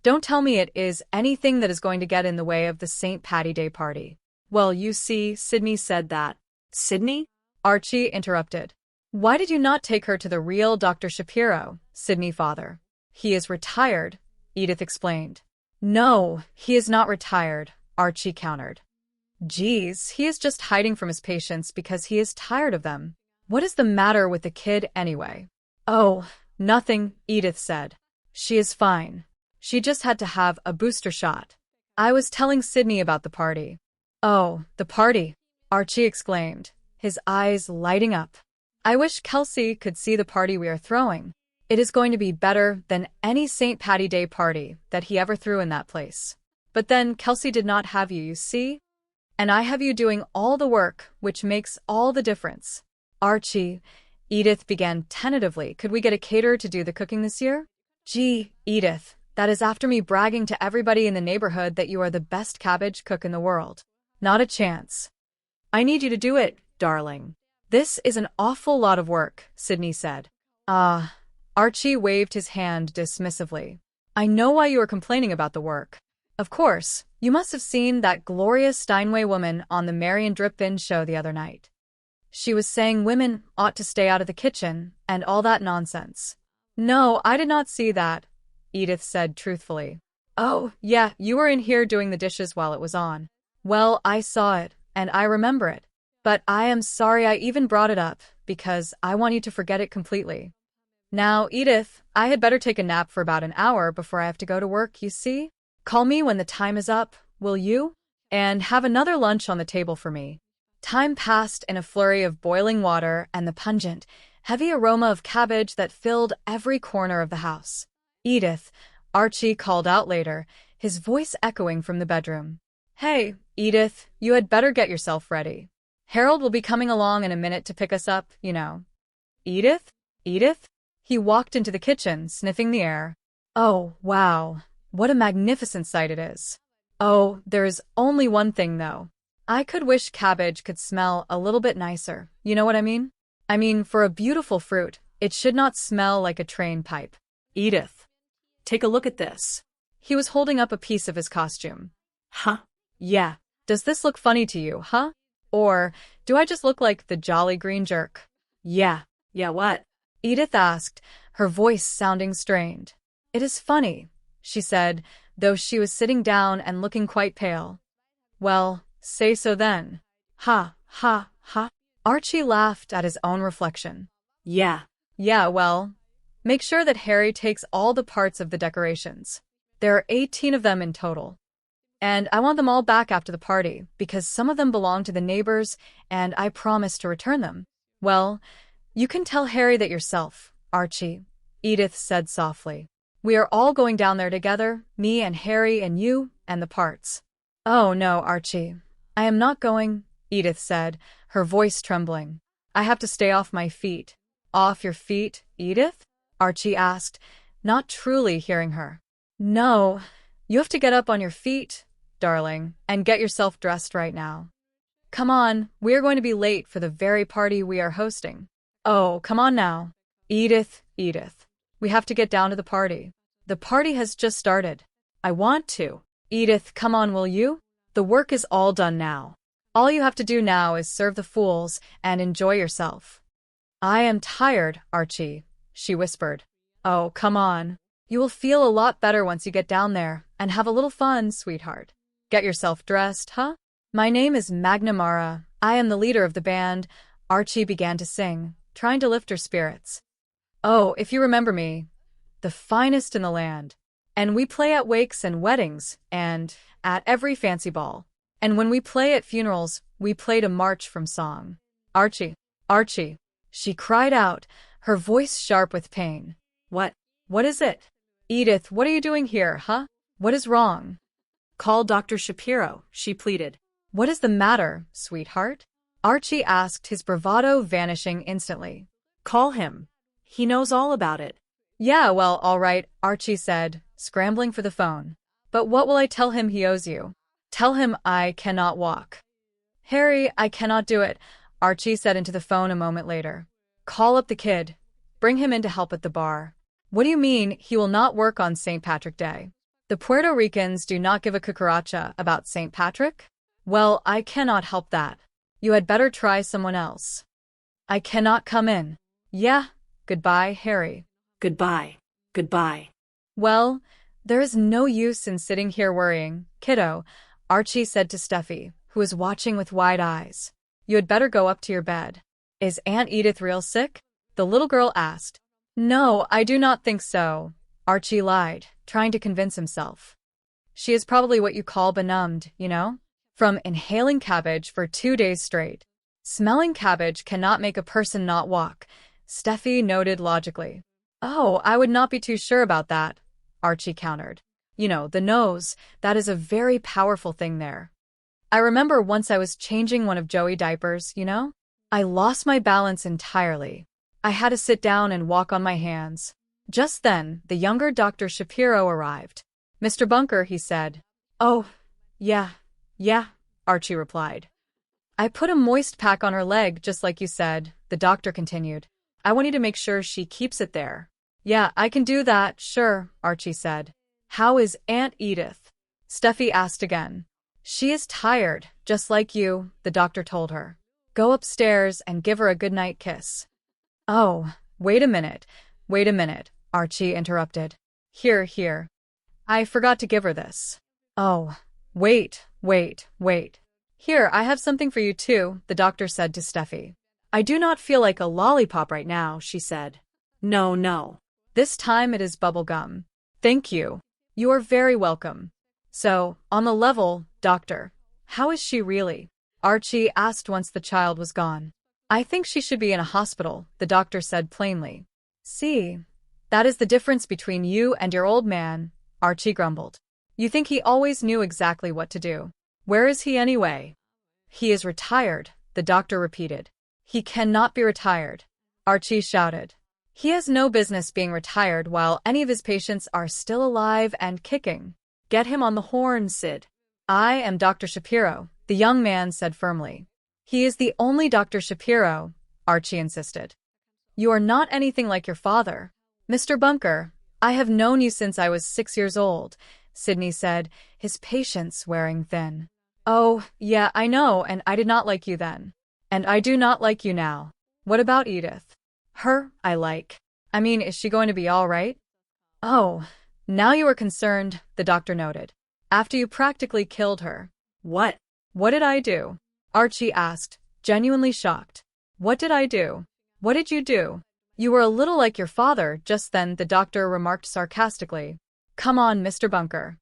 Don't tell me it is anything that is going to get in the way of the St. Patty Day party. Well, you see, Sydney said that. Sydney? Archie interrupted. Why did you not take her to the real Dr. Shapiro, Sydney father? He is retired, Edith explained. No, he is not retired, Archie countered. Geez, he is just hiding from his patients because he is tired of them. What is the matter with the kid anyway? Oh, nothing, Edith said. She is fine. She just had to have a booster shot. I was telling Sydney about the party. Oh, the party, Archie exclaimed, his eyes lighting up. I wish Kelsey could see the party we are throwing. It is going to be better than any St. Patty Day party that he ever threw in that place. But then Kelsey did not have you, you see? And I have you doing all the work, which makes all the difference. Archie, Edith began tentatively, could we get a caterer to do the cooking this year? Gee, Edith, that is after me bragging to everybody in the neighborhood that you are the best cabbage cook in the world. Not a chance. I need you to do it, darling. This is an awful lot of work, Sydney said. Archie waved his hand dismissively. I know why you are complaining about the work. Of course, you must have seen that Gloria Steinway woman on the Marion Dripbin show the other night. She was saying women ought to stay out of the kitchen and all that nonsense. No, I did not see that, Edith said truthfully. Oh, yeah, you were in here doing the dishes while it was on. Well, I saw it, and I remember it. But I am sorry I even brought it up, because I want you to forget it completely. Now, Edith, I had better take a nap for about an hour before I have to go to work, you see? Call me when the time is up, will you? And have another lunch on the table for me. Time passed in a flurry of boiling water and the pungent, heavy aroma of cabbage that filled every corner of the house. Edith, Archie called out later, his voice echoing from the bedroom. Hey, Edith, you had better get yourself ready. Harold will be coming along in a minute to pick us up, you know. Edith? Edith? He walked into the kitchen, sniffing the air. Oh, wow. What a magnificent sight it is. Oh, there is only one thing, though. I could wish cabbage could smell a little bit nicer. You know what I mean? I mean, for a beautiful fruit, it should not smell like a train pipe. Edith, take a look at this. He was holding up a piece of his costume. Huh? Yeah. Does this look funny to you, huh? Or do I just look like the jolly green jerk? Yeah. Yeah, what? Edith asked, her voice sounding strained. It is funny, she said, though she was sitting down and looking quite pale. Well, say so then. Ha, ha, ha. Archie laughed at his own reflection. Yeah. Yeah, well, make sure that Harry takes all the parts of the decorations. There are 18 of them in total. And I want them all back after the party, because some of them belong to the neighbors, and I promised to return them. Well, you can tell Harry that yourself, Archie, Edith said softly. We are all going down there together, me and Harry and you and the parts. Oh no, Archie. I am not going, Edith said, her voice trembling. I have to stay off my feet. Off your feet, Edith? Archie asked, not truly hearing her. No, you have to get up on your feet, darling, and get yourself dressed right now. Come on, we are going to be late for the very party we are hosting. Oh, come on now. Edith, Edith. We have to get down to the party. The party has just started. I want to. Edith, come on, will you? The work is all done now. All you have to do now is serve the fools and enjoy yourself. I am tired, Archie, she whispered. Oh, come on. You will feel a lot better once you get down there and have a little fun, sweetheart. Get yourself dressed, huh? My name is McNamara. I am the leader of the band. Archie began to sing, trying to lift her spirits. Oh, if you remember me, the finest in the land. And we play at wakes and weddings, and at every fancy ball. And when we play at funerals, we play to march from song. Archie, Archie, she cried out, her voice sharp with pain. What is it? Edith, what are you doing here, huh? What is wrong? Call Dr. Shapiro, she pleaded. What is the matter, sweetheart? Archie asked, his bravado vanishing instantly. Call him. He knows all about it. Yeah, well, all right, Archie said, scrambling for the phone. But what will I tell him he owes you? Tell him I cannot walk. Harry, I cannot do it, Archie said into the phone a moment later. Call up the kid. Bring him in to help at the bar. What do you mean he will not work on St. Patrick Day? The Puerto Ricans do not give a cucaracha about St. Patrick? Well, I cannot help that. You had better try someone else. I cannot come in. Yeah, goodbye, Harry. Goodbye. Goodbye. Well, there is no use in sitting here worrying, kiddo, Archie said to Steffi, who was watching with wide eyes. You had better go up to your bed. Is Aunt Edith real sick? The little girl asked. No, I do not think so, Archie lied, trying to convince himself. She is probably what you call benumbed, you know? From inhaling cabbage for 2 days straight. Smelling cabbage cannot make a person not walk, Steffi noted logically. Oh, I would not be too sure about that, Archie countered. You know, the nose, that is a very powerful thing there. I remember once I was changing one of Joey's diapers, you know? I lost my balance entirely. I had to sit down and walk on my hands. Just then, the younger Dr. Shapiro arrived. Mr. Bunker, he said. Oh, yeah, Archie replied. I put a moist pack on her leg, just like you said, the doctor continued. I want you to make sure she keeps it there. Yeah, I can do that, sure, Archie said. How is Aunt Edith? Steffi asked again. She is tired, just like you, the doctor told her. Go upstairs and give her a goodnight kiss. Oh, wait a minute, Archie interrupted. Here. I forgot to give her this. Oh, wait. Here, I have something for you too, the doctor said to Steffi. I do not feel like a lollipop right now, she said. No. This time it is bubble gum. Thank you. You are very welcome. So, on the level, doctor, How is she really? Archie asked once the child was gone. I think she should be in a hospital, the doctor said plainly. See, that is the difference between you and your old man, Archie grumbled. You think he always knew exactly what to do. Where is he anyway? He is retired, the doctor repeated. He cannot be retired, Archie shouted. He has no business being retired while any of his patients are still alive and kicking. Get him on the horn, Sid. I am Dr. Shapiro, the young man said firmly. He is the only Dr. Shapiro, Archie insisted. You are not anything like your father. Mr. Bunker, I have known you since I was 6 years old, Sidney said, his patience wearing thin. Oh, yeah, I know, and I did not like you then. And I do not like you now. What about Edith? Her, I like. I mean, is she going to be all right? Oh, now you are concerned, the doctor noted. After you practically killed her. What? What did I do? Archie asked, genuinely shocked. What did I do? What did you do? You were a little like your father just then, the doctor remarked sarcastically. Come on, Mr. Bunker.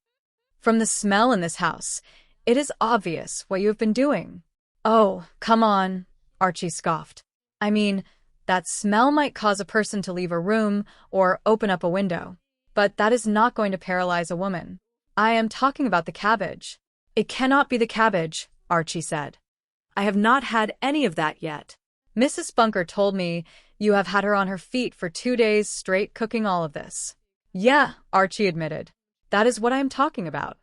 From the smell in this house, it is obvious what you have been doing. Oh, come on, Archie scoffed. I mean, that smell might cause a person to leave a room or open up a window. But that is not going to paralyze a woman. I am talking about the cabbage. It cannot be the cabbage, Archie said. I have not had any of that yet. Mrs. Bunker told me you have had her on her feet for 2 days straight cooking all of this. Yeah, Archie admitted. That is what I am talking about.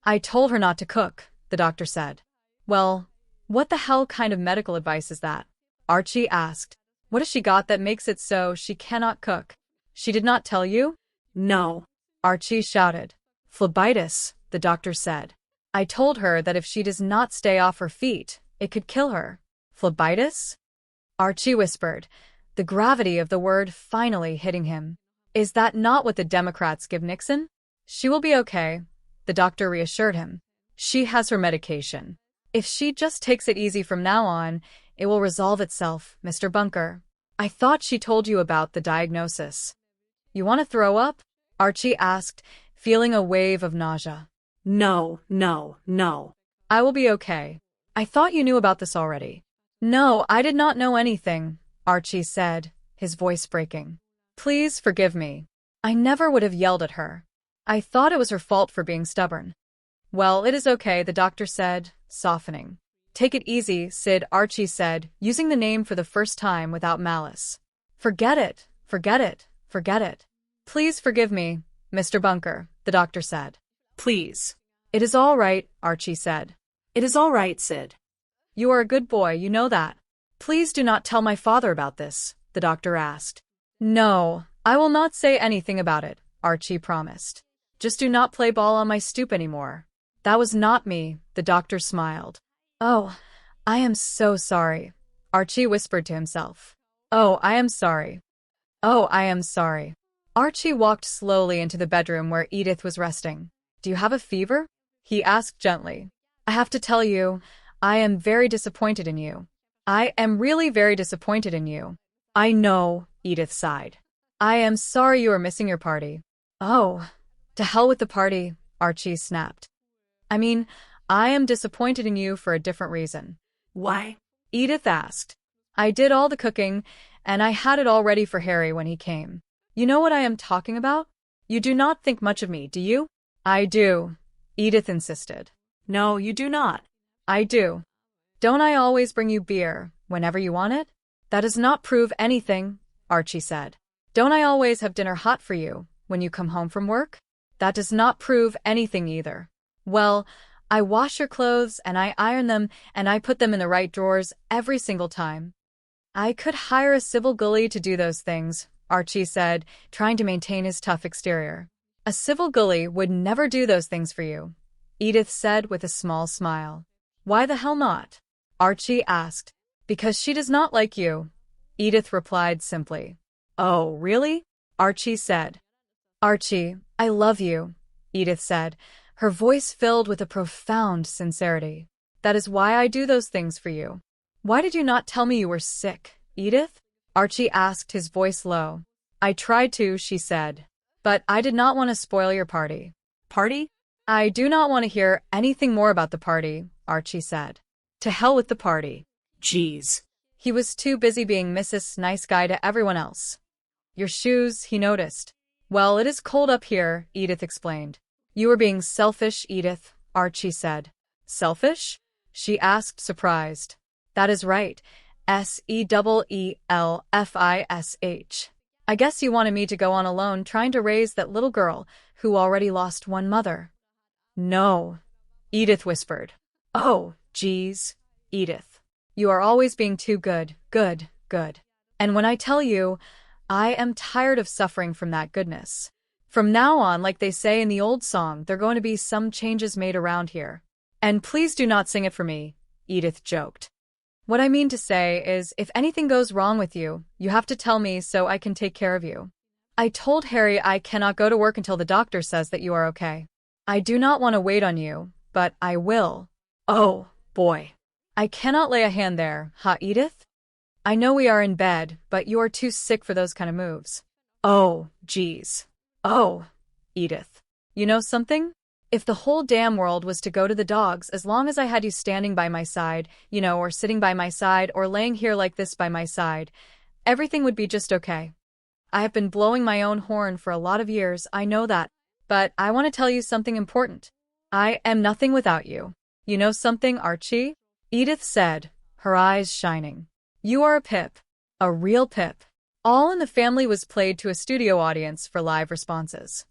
I told her not to cook, the doctor said. Well, what the hell kind of medical advice is that? Archie asked. What has she got that makes it so she cannot cook? She did not tell you? No. Archie shouted. Phlebitis, the doctor said. I told her that if she does not stay off her feet, it could kill her. Phlebitis? Archie whispered, the gravity of the word finally hitting him. Is that not what the Democrats give Nixon? She will be okay, the doctor reassured him. She has her medication. If she just takes it easy from now on, it will resolve itself, Mr. Bunker. I thought she told you about the diagnosis. You want to throw up? Archie asked, feeling a wave of nausea. No, no, no. I will be okay. I thought you knew about this already. No, I did not know anything, Archie said, his voice breaking. Please forgive me. I never would have yelled at her. I thought it was her fault for being stubborn. Well, it is okay, the doctor said, softening. Take it easy, Sid, Archie said, using the name for the first time without malice. Forget it, forget it, forget it. Please forgive me, Mr. Bunker, the doctor said. Please. It is all right, Archie said. It is all right, Sid. You are a good boy, you know that. Please do not tell my father about this, the doctor asked. No, I will not say anything about it, Archie promised. Just do not play ball on my stoop anymore. That was not me, the doctor smiled. Oh, I am so sorry, Archie whispered to himself. Oh, I am sorry. Oh, I am sorry. Archie walked slowly into the bedroom where Edith was resting. Do you have a fever? He asked gently. I have to tell you, I am very disappointed in you. I am really very disappointed in you. I know, Edith sighed. I am sorry you are missing your party. Oh, to hell with the party, Archie snapped. I mean, I am disappointed in you for a different reason. Why? Edith asked. I did all the cooking, and I had it all ready for Harry when he came. You know what I am talking about? You do not think much of me, do you? I do, Edith insisted. No, you do not. I do. Don't I always bring you beer whenever you want it? That does not prove anything, Archie said. Don't I always have dinner hot for you when you come home from work? That does not prove anything either. Well, I wash your clothes and I iron them and I put them in the right drawers every single time. I could hire a civil gully to do those things, Archie said, trying to maintain his tough exterior. A civil gully would never do those things for you, Edith said with a small smile. Why the hell not? Archie asked. Because she does not like you, Edith replied simply. Oh, really? Archie said. Archie, I love you, Edith said, her voice filled with a profound sincerity. That is why I do those things for you. Why did you not tell me you were sick, Edith? Archie asked, his voice low. I tried to, she said. But I did not want to spoil your party. Party? I do not want to hear anything more about the party, Archie said. To hell with the party. Jeez. He was too busy being Mrs. Nice Guy to everyone else. Your shoes, he noticed. Well, it is cold up here, Edith explained. You are being selfish, Edith, Archie said. Selfish? She asked, surprised. That is right. Selfish. I guess you wanted me to go on alone trying to raise that little girl who already lost one mother. No, Edith whispered. Oh, geez, Edith. You are always being too good. And when I tell you, I am tired of suffering from that goodness. From now on, like they say in the old song, there are going to be some changes made around here. And please do not sing it for me, Edith joked. What I mean to say is, if anything goes wrong with you, you have to tell me so I can take care of you. I told Harry I cannot go to work until the doctor says that you are okay. I do not want to wait on you, but I will. Oh, boy. I cannot lay a hand there, huh, Edith? I know we are in bed, but you are too sick for those kind of moves. Oh, geez. Oh, Edith. You know something? If the whole damn world was to go to the dogs as long as I had you standing by my side, or sitting by my side or laying here like this by my side, everything would be just okay. I have been blowing my own horn for a lot of years, I know that, but I want to tell you something important. I am nothing without you. You know something, Archie? Edith said, her eyes shining. You are a pip. A real pip. All in the Family was played to a studio audience for live responses.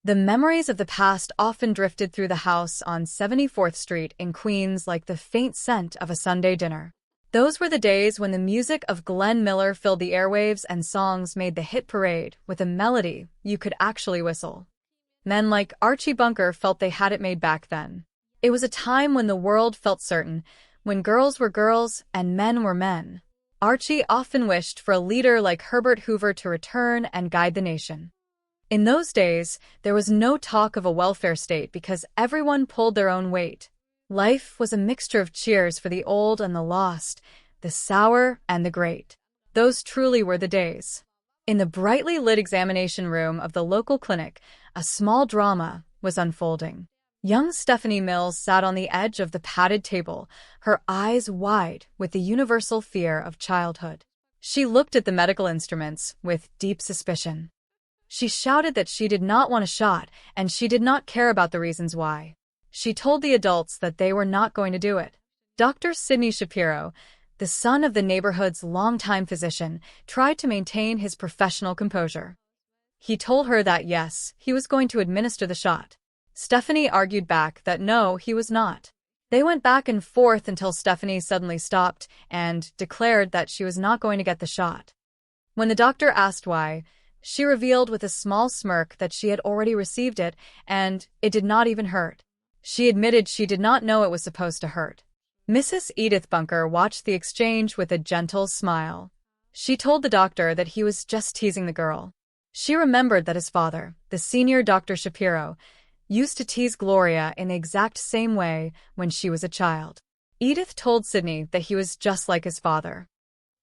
The memories of the past often drifted through the house on 74th Street in Queens like the faint scent of a Sunday dinner. Those were the days when the music of Glenn Miller filled the airwaves and songs made the hit parade with a melody you could actually whistle. Men like Archie Bunker felt they had it made back then. It was a time when the world felt certain, when girls were girls and men were men. Archie often wished for a leader like Herbert Hoover to return and guide the nation. In those days, there was no talk of a welfare state because everyone pulled their own weight. Life was a mixture of cheers for the old and the lost, the sour and the great. Those truly were the days. In the brightly lit examination room of the local clinic, a small drama was unfolding. Young Stephanie Mills sat on the edge of the padded table, her eyes wide with the universal fear of childhood. She looked at the medical instruments with deep suspicion. She shouted that she did not want a shot, and she did not care about the reasons why. She told the adults that they were not going to do it. Dr. Sidney Shapiro, the son of the neighborhood's longtime physician, tried to maintain his professional composure. He told her that yes, he was going to administer the shot. Stephanie argued back that no, he was not. They went back and forth until Stephanie suddenly stopped and declared that she was not going to get the shot. When the doctor asked why, she revealed with a small smirk that she had already received it and it did not even hurt. She admitted she did not know it was supposed to hurt. Mrs. Edith Bunker watched the exchange with a gentle smile. She told the doctor that he was just teasing the girl. She remembered that his father, the senior Dr. Shapiro, used to tease Gloria in the exact same way when she was a child. Edith told Sidney that he was just like his father.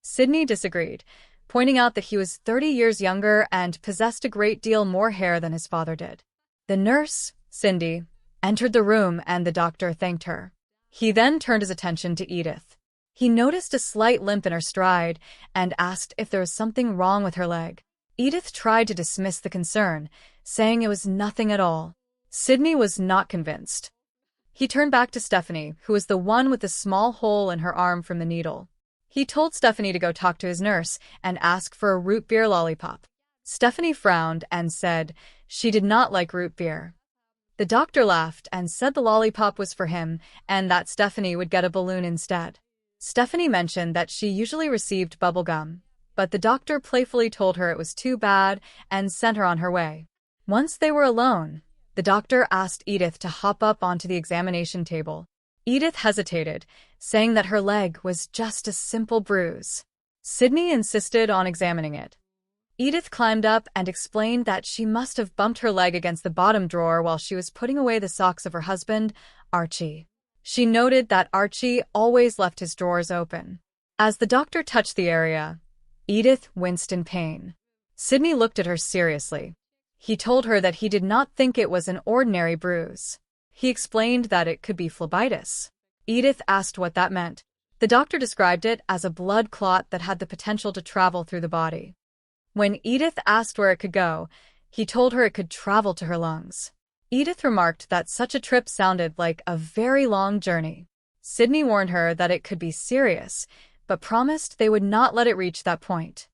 Sidney disagreed, pointing out that he was 30 years younger and possessed a great deal more hair than his father did. The nurse, Cindy, entered the room and the doctor thanked her. He then turned his attention to Edith. He noticed a slight limp in her stride and asked if there was something wrong with her leg. Edith tried to dismiss the concern, saying it was nothing at all. Sidney was not convinced. He turned back to Stephanie, who was the one with the small hole in her arm from the needle. He told Stephanie to go talk to his nurse and ask for a root beer lollipop. Stephanie frowned and said she did not like root beer. The doctor laughed and said the lollipop was for him and that Stephanie would get a balloon instead. Stephanie mentioned that she usually received bubble gum, but the doctor playfully told her it was too bad and sent her on her way. Once they were alone, the doctor asked Edith to hop up onto the examination table. Edith hesitated, saying that her leg was just a simple bruise. Sidney insisted on examining it. Edith climbed up and explained that she must have bumped her leg against the bottom drawer while she was putting away the socks of her husband, Archie. She noted that Archie always left his drawers open. As the doctor touched the area, Edith winced in pain. Sidney looked at her seriously. He told her that he did not think it was an ordinary bruise. He explained that it could be phlebitis. Edith asked what that meant. The doctor described it as a blood clot that had the potential to travel through the body. When Edith asked where it could go, he told her it could travel to her lungs. Edith remarked that such a trip sounded like a very long journey. Sydney warned her that it could be serious, but promised they would not let it reach that point.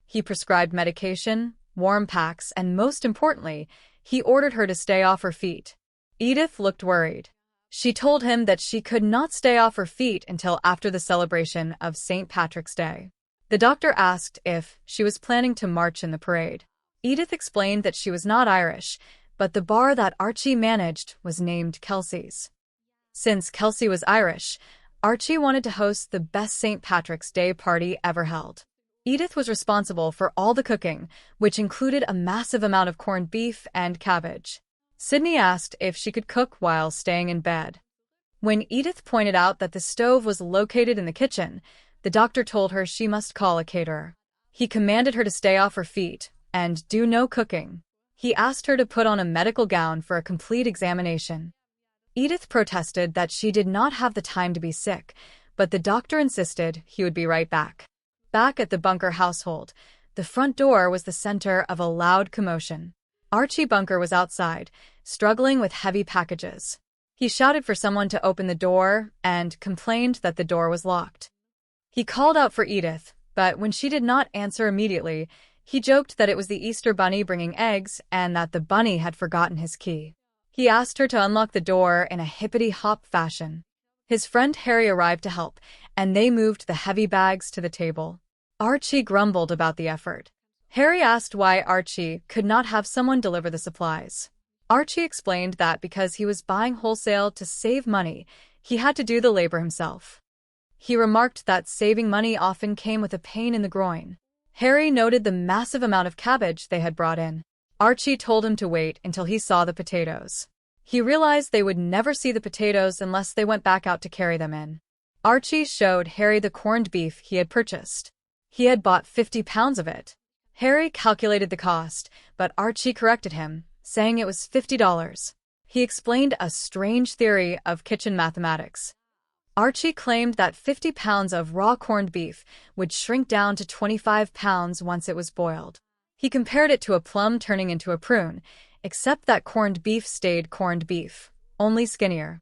He prescribed medication, warm packs, and most importantly, he ordered her to stay off her feet. Edith looked worried. She told him that she could not stay off her feet until after the celebration of St. Patrick's Day. The doctor asked if she was planning to march in the parade. Edith explained that she was not Irish, but the bar that Archie managed was named Kelsey's. Since Kelsey was Irish, Archie wanted to host the best St. Patrick's Day party ever held. Edith was responsible for all the cooking, which included a massive amount of corned beef and cabbage. Sydney asked if she could cook while staying in bed. When Edith pointed out that the stove was located in the kitchen, the doctor told her she must call a caterer. He commanded her to stay off her feet and do no cooking. He asked her to put on a medical gown for a complete examination. Edith protested that she did not have the time to be sick, but the doctor insisted he would be right back. Back at the Bunker household, the front door was the center of a loud commotion. Archie Bunker was outside, struggling with heavy packages. He shouted for someone to open the door and complained that the door was locked. He called out for Edith, but when she did not answer immediately, he joked that it was the Easter Bunny bringing eggs and that the bunny had forgotten his key. He asked her to unlock the door in a hippity-hop fashion. His friend Harry arrived to help, and they moved the heavy bags to the table. Archie grumbled about the effort. Harry asked why Archie could not have someone deliver the supplies. Archie explained that because he was buying wholesale to save money, he had to do the labor himself. He remarked that saving money often came with a pain in the groin. Harry noted the massive amount of cabbage they had brought in. Archie told him to wait until he saw the potatoes. He realized they would never see the potatoes unless they went back out to carry them in. Archie showed Harry the corned beef he had purchased. He had bought 50 pounds of it. Harry calculated the cost, but Archie corrected him, saying it was $50. He explained a strange theory of kitchen mathematics. Archie claimed that 50 pounds of raw corned beef would shrink down to 25 pounds once it was boiled. He compared it to a plum turning into a prune, except that corned beef stayed corned beef, only skinnier.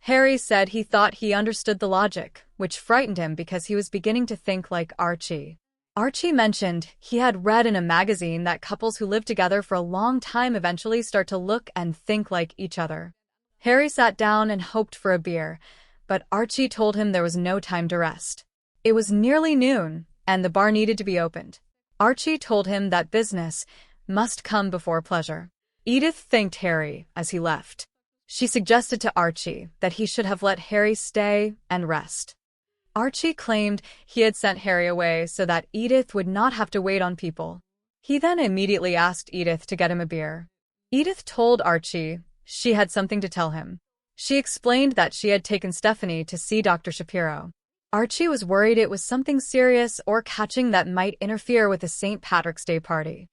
Harry said he thought he understood the logic, which frightened him because he was beginning to think like Archie. Archie mentioned he had read in a magazine that couples who live together for a long time eventually start to look and think like each other. Harry sat down and hoped for a beer, but Archie told him there was no time to rest. It was nearly noon, and the bar needed to be opened. Archie told him that business must come before pleasure. Edith thanked Harry as he left. She suggested to Archie that he should have let Harry stay and rest. Archie claimed he had sent Harry away so that Edith would not have to wait on people. He then immediately asked Edith to get him a beer. Edith told Archie she had something to tell him. She explained that she had taken Stephanie to see Dr. Shapiro. Archie was worried it was something serious or catching that might interfere with the St. Patrick's Day party.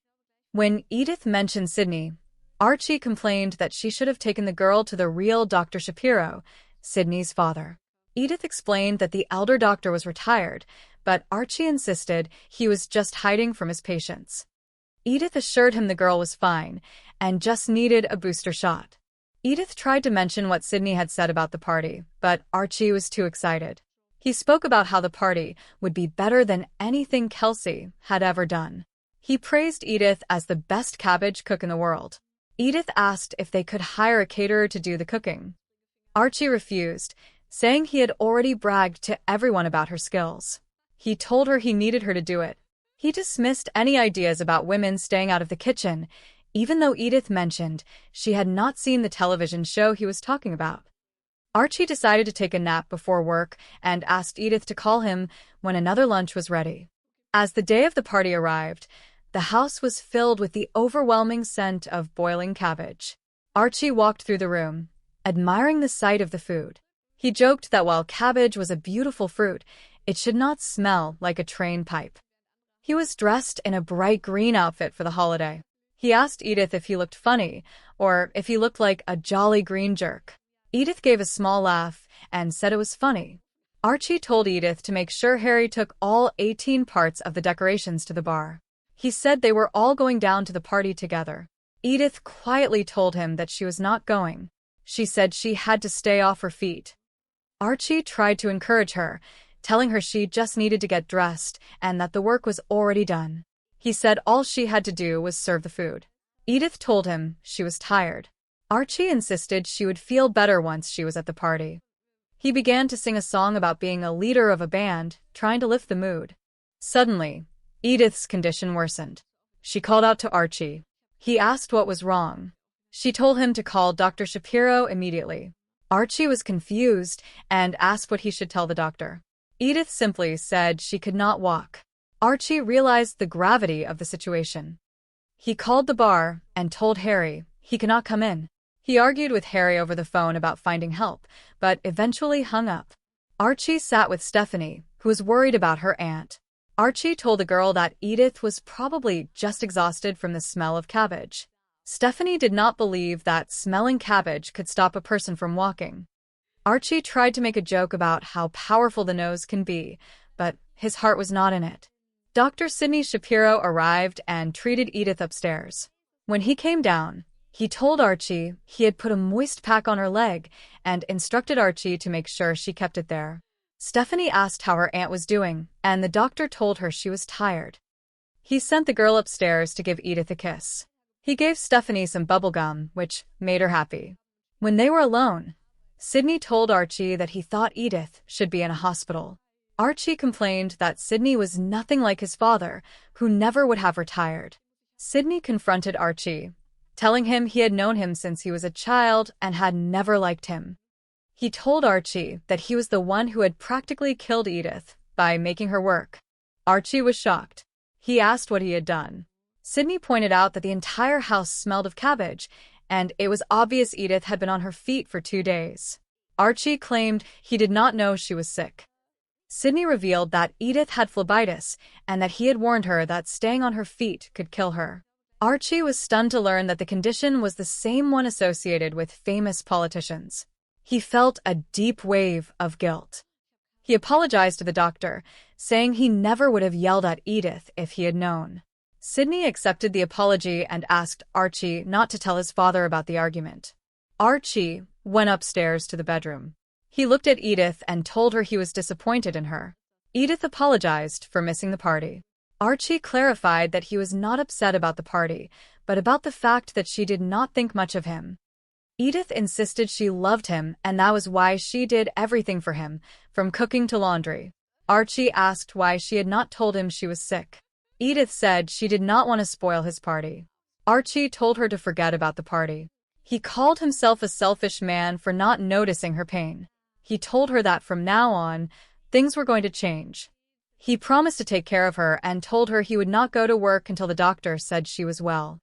When Edith mentioned Sydney, Archie complained that she should have taken the girl to the real Dr. Shapiro, Sydney's father. Edith explained that the elder doctor was retired, but Archie insisted he was just hiding from his patients. Edith assured him the girl was fine and just needed a booster shot. Edith tried to mention what Sydney had said about the party, but Archie was too excited. He spoke about how the party would be better than anything Kelsey had ever done. He praised Edith as the best cabbage cook in the world. Edith asked if they could hire a caterer to do the cooking. Archie refused, saying he had already bragged to everyone about her skills. He told her he needed her to do it. He dismissed any ideas about women staying out of the kitchen, even though Edith mentioned she had not seen the television show he was talking about. Archie decided to take a nap before work and asked Edith to call him when another lunch was ready. As the day of the party arrived, the house was filled with the overwhelming scent of boiling cabbage. Archie walked through the room, admiring the sight of the food. He joked that while cabbage was a beautiful fruit, it should not smell like a train pipe. He was dressed in a bright green outfit for the holiday. He asked Edith if he looked funny, or if he looked like a jolly green jerk. Edith gave a small laugh and said it was funny. Archie told Edith to make sure Harry took all 18 parts of the decorations to the bar. He said they were all going down to the party together. Edith quietly told him that she was not going. She said she had to stay off her feet. Archie tried to encourage her, telling her she just needed to get dressed and that the work was already done. He said all she had to do was serve the food. Edith told him she was tired. Archie insisted she would feel better once she was at the party. He began to sing a song about being a leader of a band, trying to lift the mood. Suddenly, Edith's condition worsened. She called out to Archie. He asked what was wrong. She told him to call Dr. Shapiro immediately. Archie was confused and asked what he should tell the doctor. Edith simply said she could not walk. Archie realized the gravity of the situation. He called the bar and told Harry he could not come in. He argued with Harry over the phone about finding help, but eventually hung up. Archie sat with Stephanie, who was worried about her aunt. Archie told the girl that Edith was probably just exhausted from the smell of cabbage. Stephanie did not believe that smelling cabbage could stop a person from walking. Archie tried to make a joke about how powerful the nose can be, but his heart was not in it. Dr. Sidney Shapiro arrived and treated Edith upstairs. When he came down, he told Archie he had put a moist pack on her leg and instructed Archie to make sure she kept it there. Stephanie asked how her aunt was doing, and the doctor told her she was tired. He sent the girl upstairs to give Edith a kiss. He gave Stephanie some bubblegum, which made her happy. When they were alone, Sidney told Archie that he thought Edith should be in a hospital. Archie complained that Sidney was nothing like his father, who never would have her tired. Sidney confronted Archie, telling him he had known him since he was a child and had never liked him. He told Archie that he was the one who had practically killed Edith by making her work. Archie was shocked. He asked what he had done. Sidney pointed out that the entire house smelled of cabbage, and it was obvious Edith had been on her feet for 2 days. Archie claimed he did not know she was sick. Sidney revealed that Edith had phlebitis and that he had warned her that staying on her feet could kill her. Archie was stunned to learn that the condition was the same one associated with famous politicians. He felt a deep wave of guilt. He apologized to the doctor, saying he never would have yelled at Edith if he had known. Sidney accepted the apology and asked Archie not to tell his father about the argument. Archie went upstairs to the bedroom. He looked at Edith and told her he was disappointed in her. Edith apologized for missing the party. Archie clarified that he was not upset about the party, but about the fact that she did not think much of him. Edith insisted she loved him, and that was why she did everything for him, from cooking to laundry. Archie asked why she had not told him she was sick. Edith said she did not want to spoil his party. Archie told her to forget about the party. He called himself a selfish man for not noticing her pain. He told her that from now on, things were going to change. He promised to take care of her and told her he would not go to work until the doctor said she was well.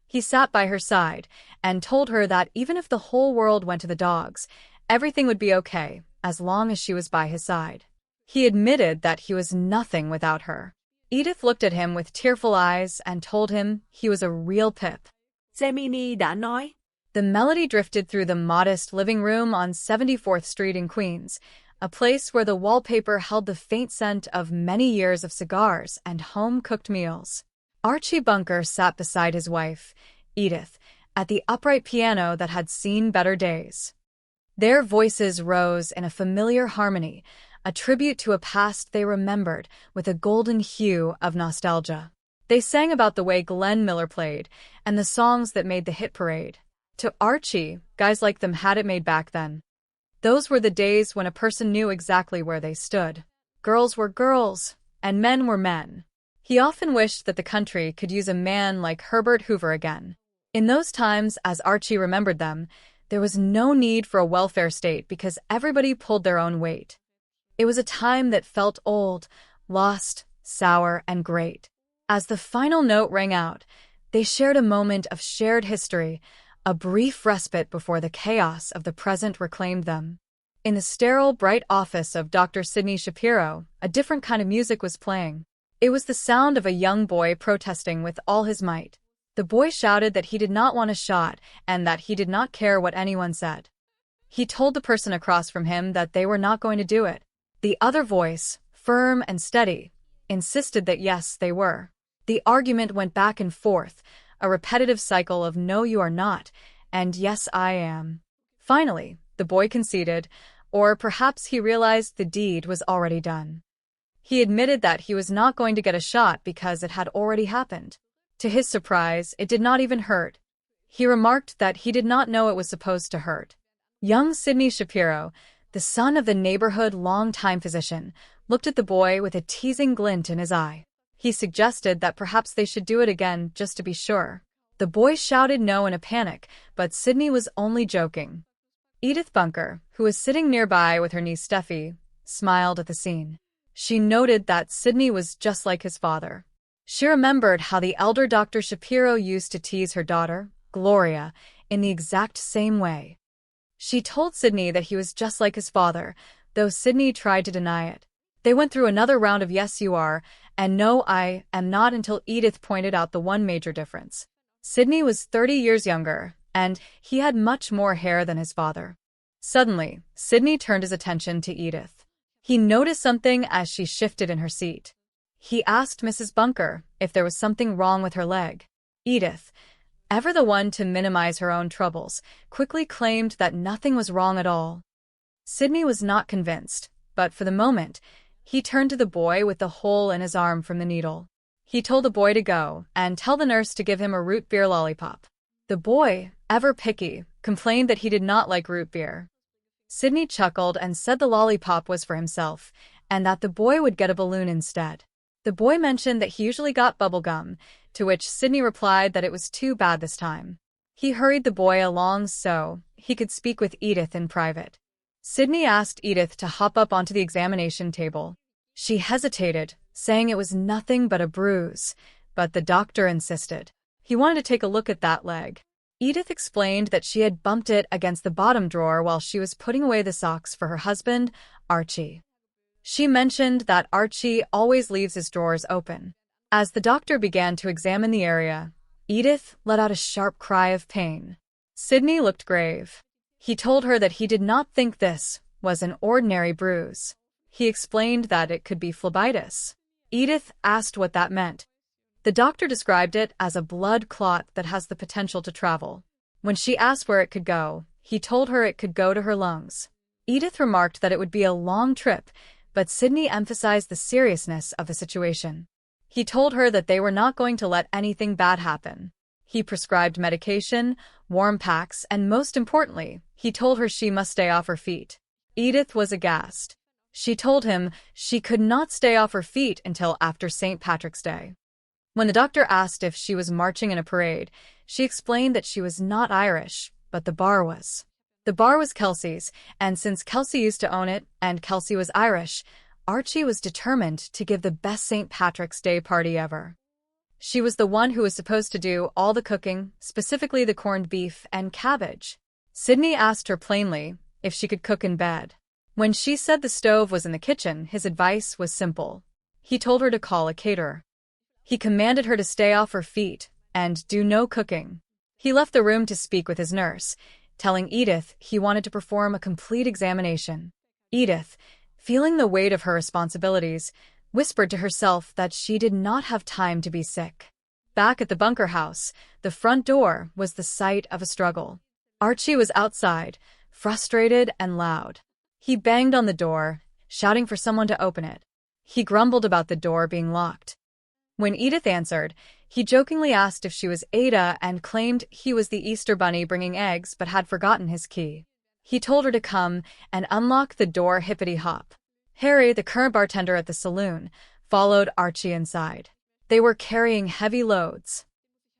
He sat by her side and told her that even if the whole world went to the dogs, everything would be okay as long as she was by his side. He admitted that he was nothing without her. Edith looked at him with tearful eyes and told him he was a real pip. Gemini đã nói. The melody drifted through the modest living room on 74th Street in Queens, a place where the wallpaper held the faint scent of many years of cigars and home-cooked meals. Archie Bunker sat beside his wife, Edith, at the upright piano that had seen better days. Their voices rose in a familiar harmony, a tribute to a past they remembered with a golden hue of nostalgia. They sang about the way Glenn Miller played and the songs that made the hit parade. To Archie, guys like them had it made back then. Those were the days when a person knew exactly where they stood. Girls were girls, and men were men. He often wished that the country could use a man like Herbert Hoover again. In those times, as Archie remembered them, there was no need for a welfare state because everybody pulled their own weight. It was a time that felt old, lost, sour, and great. As the final note rang out, they shared a moment of shared history, a brief respite before the chaos of the present reclaimed them. In the sterile, bright office of Dr. Sidney Shapiro, a different kind of music was playing. It was the sound of a young boy protesting with all his might. The boy shouted that he did not want a shot and that he did not care what anyone said. He told the person across from him that they were not going to do it. The other voice, firm and steady, insisted that yes, they were. The argument went back and forth, a repetitive cycle of no, you are not, and yes, I am. Finally, the boy conceded, or perhaps he realized the deed was already done. He admitted that he was not going to get a shot because it had already happened. To his surprise, it did not even hurt. He remarked that he did not know it was supposed to hurt. Young Sidney Shapiro, the son of the neighborhood longtime physician, looked at the boy with a teasing glint in his eye. He suggested that perhaps they should do it again just to be sure. The boy shouted no in a panic, but Sidney was only joking. Edith Bunker, who was sitting nearby with her niece Steffi, smiled at the scene. She noted that Sidney was just like his father. She remembered how the elder Dr. Shapiro used to tease her daughter, Gloria, in the exact same way. She told Sidney that he was just like his father, though Sidney tried to deny it. They went through another round of yes you are, and no I am not until Edith pointed out the one major difference. Sidney was 30 years younger, and he had much more hair than his father. Suddenly, Sidney turned his attention to Edith. He noticed something as she shifted in her seat. He asked Mrs. Bunker if there was something wrong with her leg. Edith, ever the one to minimize her own troubles, quickly claimed that nothing was wrong at all. Sidney was not convinced, but for the moment, he turned to the boy with the hole in his arm from the needle. He told the boy to go and tell the nurse to give him a root beer lollipop. The boy, ever picky, complained that he did not like root beer. Sidney chuckled and said the lollipop was for himself, and that the boy would get a balloon instead. The boy mentioned that he usually got bubble gum, to which Sidney replied that it was too bad this time. He hurried the boy along so he could speak with Edith in private. Sidney asked Edith to hop up onto the examination table. She hesitated, saying it was nothing but a bruise, but the doctor insisted. He wanted to take a look at that leg. Edith explained that she had bumped it against the bottom drawer while she was putting away the socks for her husband, Archie. She mentioned that Archie always leaves his drawers open. As the doctor began to examine the area, Edith let out a sharp cry of pain. Sidney looked grave. He told her that he did not think this was an ordinary bruise. He explained that it could be phlebitis. Edith asked what that meant. The doctor described it as a blood clot that has the potential to travel. When she asked where it could go, he told her it could go to her lungs. Edith remarked that it would be a long trip, but Sidney emphasized the seriousness of the situation. He told her that they were not going to let anything bad happen. He prescribed medication, warm packs, and most importantly, he told her she must stay off her feet. Edith was aghast. She told him she could not stay off her feet until after St. Patrick's Day. When the doctor asked if she was marching in a parade, she explained that she was not Irish, but the bar was. The bar was Kelsey's, and since Kelsey used to own it, and Kelsey was Irish, Archie was determined to give the best St. Patrick's Day party ever. She was the one who was supposed to do all the cooking, specifically the corned beef and cabbage. Sidney asked her plainly if she could cook in bed. When she said the stove was in the kitchen, his advice was simple. He told her to call a caterer. He commanded her to stay off her feet and do no cooking. He left the room to speak with his nurse, telling Edith he wanted to perform a complete examination. Edith, feeling the weight of her responsibilities, whispered to herself that she did not have time to be sick. Back at the bunker house, the front door was the site of a struggle. Archie was outside, frustrated and loud. He banged on the door, shouting for someone to open it. He grumbled about the door being locked. When Edith answered, he jokingly asked if she was Ada and claimed he was the Easter Bunny bringing eggs but had forgotten his key. He told her to come and unlock the door hippity-hop. Harry, the current bartender at the saloon, followed Archie inside. They were carrying heavy loads.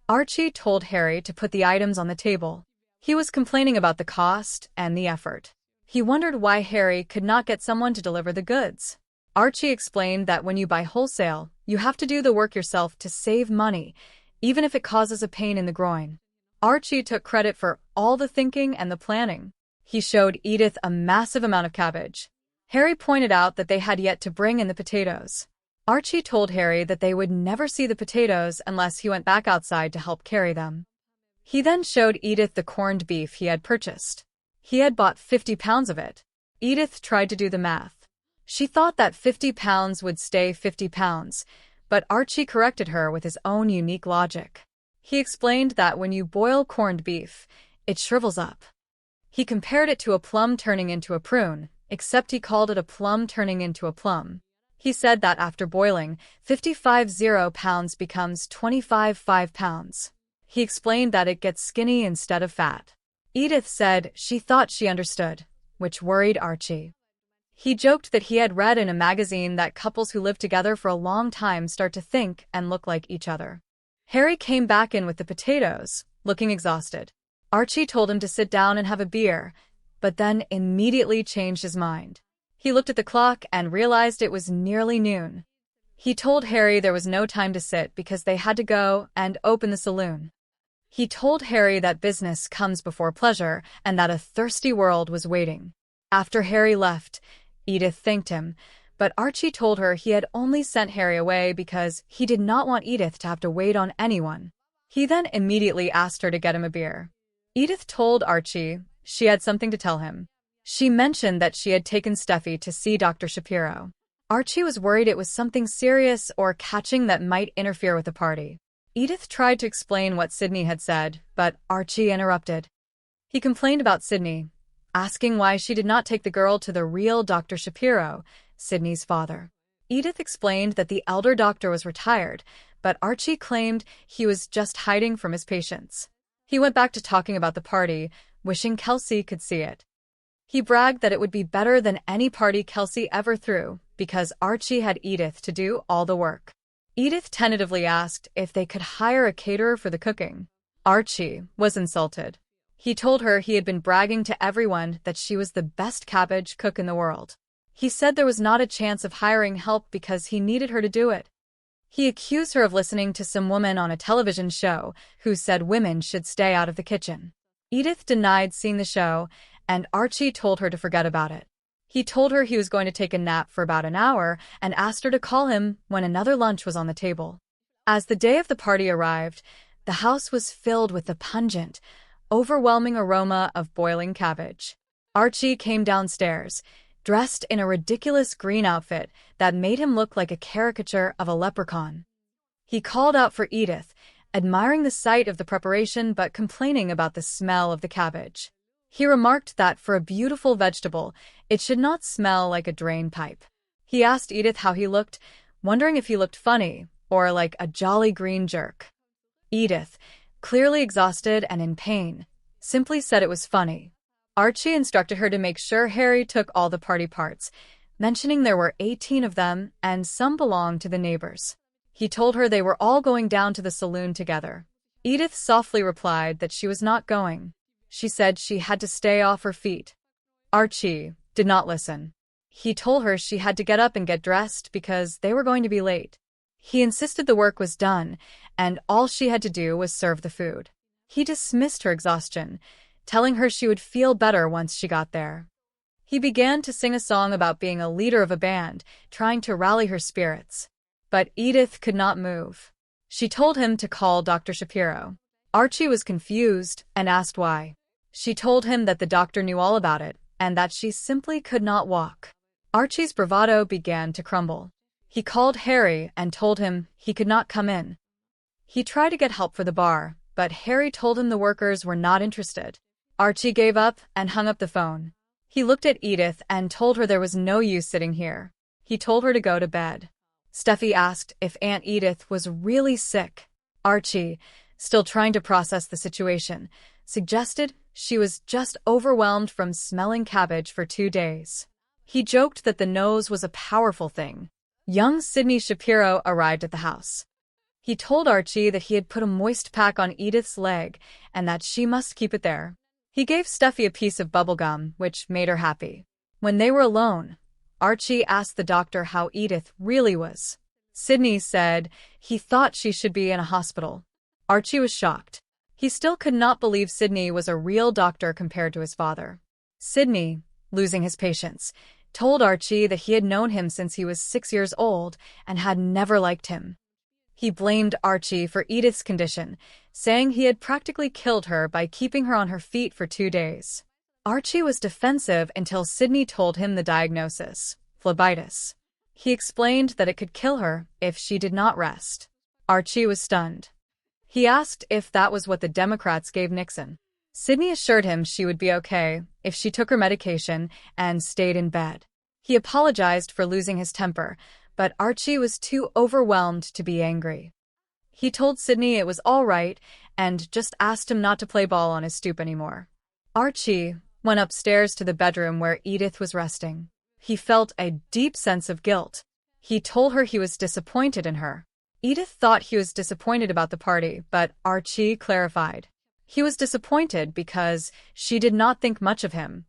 Archie told Harry to put the items on the table. He was complaining about the cost and the effort. He wondered why Harry could not get someone to deliver the goods. Archie explained that when you buy wholesale, you have to do the work yourself to save money, even if it causes a pain in the groin. Archie took credit for all the thinking and the planning. He showed Edith a massive amount of cabbage. Harry pointed out that they had yet to bring in the potatoes. Archie told Harry that they would never see the potatoes unless he went back outside to help carry them. He then showed Edith the corned beef he had purchased. He had bought 50 pounds of it. Edith tried to do the math. She thought that 50 pounds would stay 50 pounds, but Archie corrected her with his own unique logic. He explained that when you boil corned beef, it shrivels up. He compared it to a plum turning into a prune, except he called it a plum turning into a plum. He said that after boiling, 55 pounds becomes 25 pounds. He explained that it gets skinny instead of fat. Edith said she thought she understood, which worried Archie. He joked that he had read in a magazine that couples who live together for a long time start to think and look like each other. Harry came back in with the potatoes, looking exhausted. Archie told him to sit down and have a beer, but then immediately changed his mind. He looked at the clock and realized it was nearly noon. He told Harry there was no time to sit because they had to go and open the saloon. He told Harry that business comes before pleasure and that a thirsty world was waiting. After Harry left, Edith thanked him, but Archie told her he had only sent Harry away because he did not want Edith to have to wait on anyone. He then immediately asked her to get him a beer. Edith told Archie she had something to tell him. She mentioned that she had taken Steffi to see Dr. Shapiro. Archie was worried it was something serious or catching that might interfere with the party. Edith tried to explain what Sydney had said, but Archie interrupted. He complained about Sydney, asking why she did not take the girl to the real Dr. Shapiro, Sydney's father. Edith explained that the elder doctor was retired, but Archie claimed he was just hiding from his patients. He went back to talking about the party, wishing Kelsey could see it. He bragged that it would be better than any party Kelsey ever threw, because Archie had Edith to do all the work. Edith tentatively asked if they could hire a caterer for the cooking. Archie was insulted. He told her he had been bragging to everyone that she was the best cabbage cook in the world. He said there was not a chance of hiring help because he needed her to do it. He accused her of listening to some woman on a television show who said women should stay out of the kitchen. Edith denied seeing the show, and Archie told her to forget about it. He told her he was going to take a nap for about an hour and asked her to call him when another lunch was on the table. As the day of the party arrived, the house was filled with the pungent, overwhelming aroma of boiling cabbage. Archie came downstairs, dressed in a ridiculous green outfit that made him look like a caricature of a leprechaun. He called out for Edith, admiring the sight of the preparation but complaining about the smell of the cabbage. He remarked that for a beautiful vegetable, it should not smell like a drain pipe. He asked Edith how he looked, wondering if he looked funny or like a jolly green jerk. Edith, clearly exhausted and in pain, simply said it was funny. Archie instructed her to make sure Harry took all the party parts, mentioning there were 18 of them and some belonged to the neighbors. He told her they were all going down to the saloon together. Edith softly replied that she was not going. She said she had to stay off her feet. Archie did not listen. He told her she had to get up and get dressed because they were going to be late. He insisted the work was done, and all she had to do was serve the food. He dismissed her exhaustion, telling her she would feel better once she got there. He began to sing a song about being a leader of a band, trying to rally her spirits. But Edith could not move. She told him to call Dr. Shapiro. Archie was confused and asked why. She told him that the doctor knew all about it and that she simply could not walk. Archie's bravado began to crumble. He called Harry and told him he could not come in. He tried to get help for the bar, but Harry told him the workers were not interested. Archie gave up and hung up the phone. He looked at Edith and told her there was no use sitting here. He told her to go to bed. Steffi asked if Aunt Edith was really sick. Archie, still trying to process the situation, suggested she was just overwhelmed from smelling cabbage for 2 days. He joked that the nose was a powerful thing. Young Sydney Shapiro arrived at the house. He told Archie that he had put a moist pack on Edith's leg and that she must keep it there. He gave Steffi a piece of bubble gum, which made her happy. When they were alone, Archie asked the doctor how Edith really was. Sydney said he thought she should be in a hospital. Archie was shocked. He still could not believe Sydney was a real doctor compared to his father. Sydney, losing his patience, told Archie that he had known him since he was 6 years old and had never liked him. He blamed Archie for Edith's condition, saying he had practically killed her by keeping her on her feet for 2 days. Archie was defensive until Sydney told him the diagnosis, phlebitis. He explained that it could kill her if she did not rest. Archie was stunned. He asked if that was what the Democrats gave Nixon. Sydney assured him she would be okay if she took her medication and stayed in bed. He apologized for losing his temper, but Archie was too overwhelmed to be angry. He told Sydney it was all right and just asked him not to play ball on his stoop anymore. Archie went upstairs to the bedroom where Edith was resting. He felt a deep sense of guilt. He told her he was disappointed in her. Edith thought he was disappointed about the party, but Archie clarified. He was disappointed because she did not think much of him.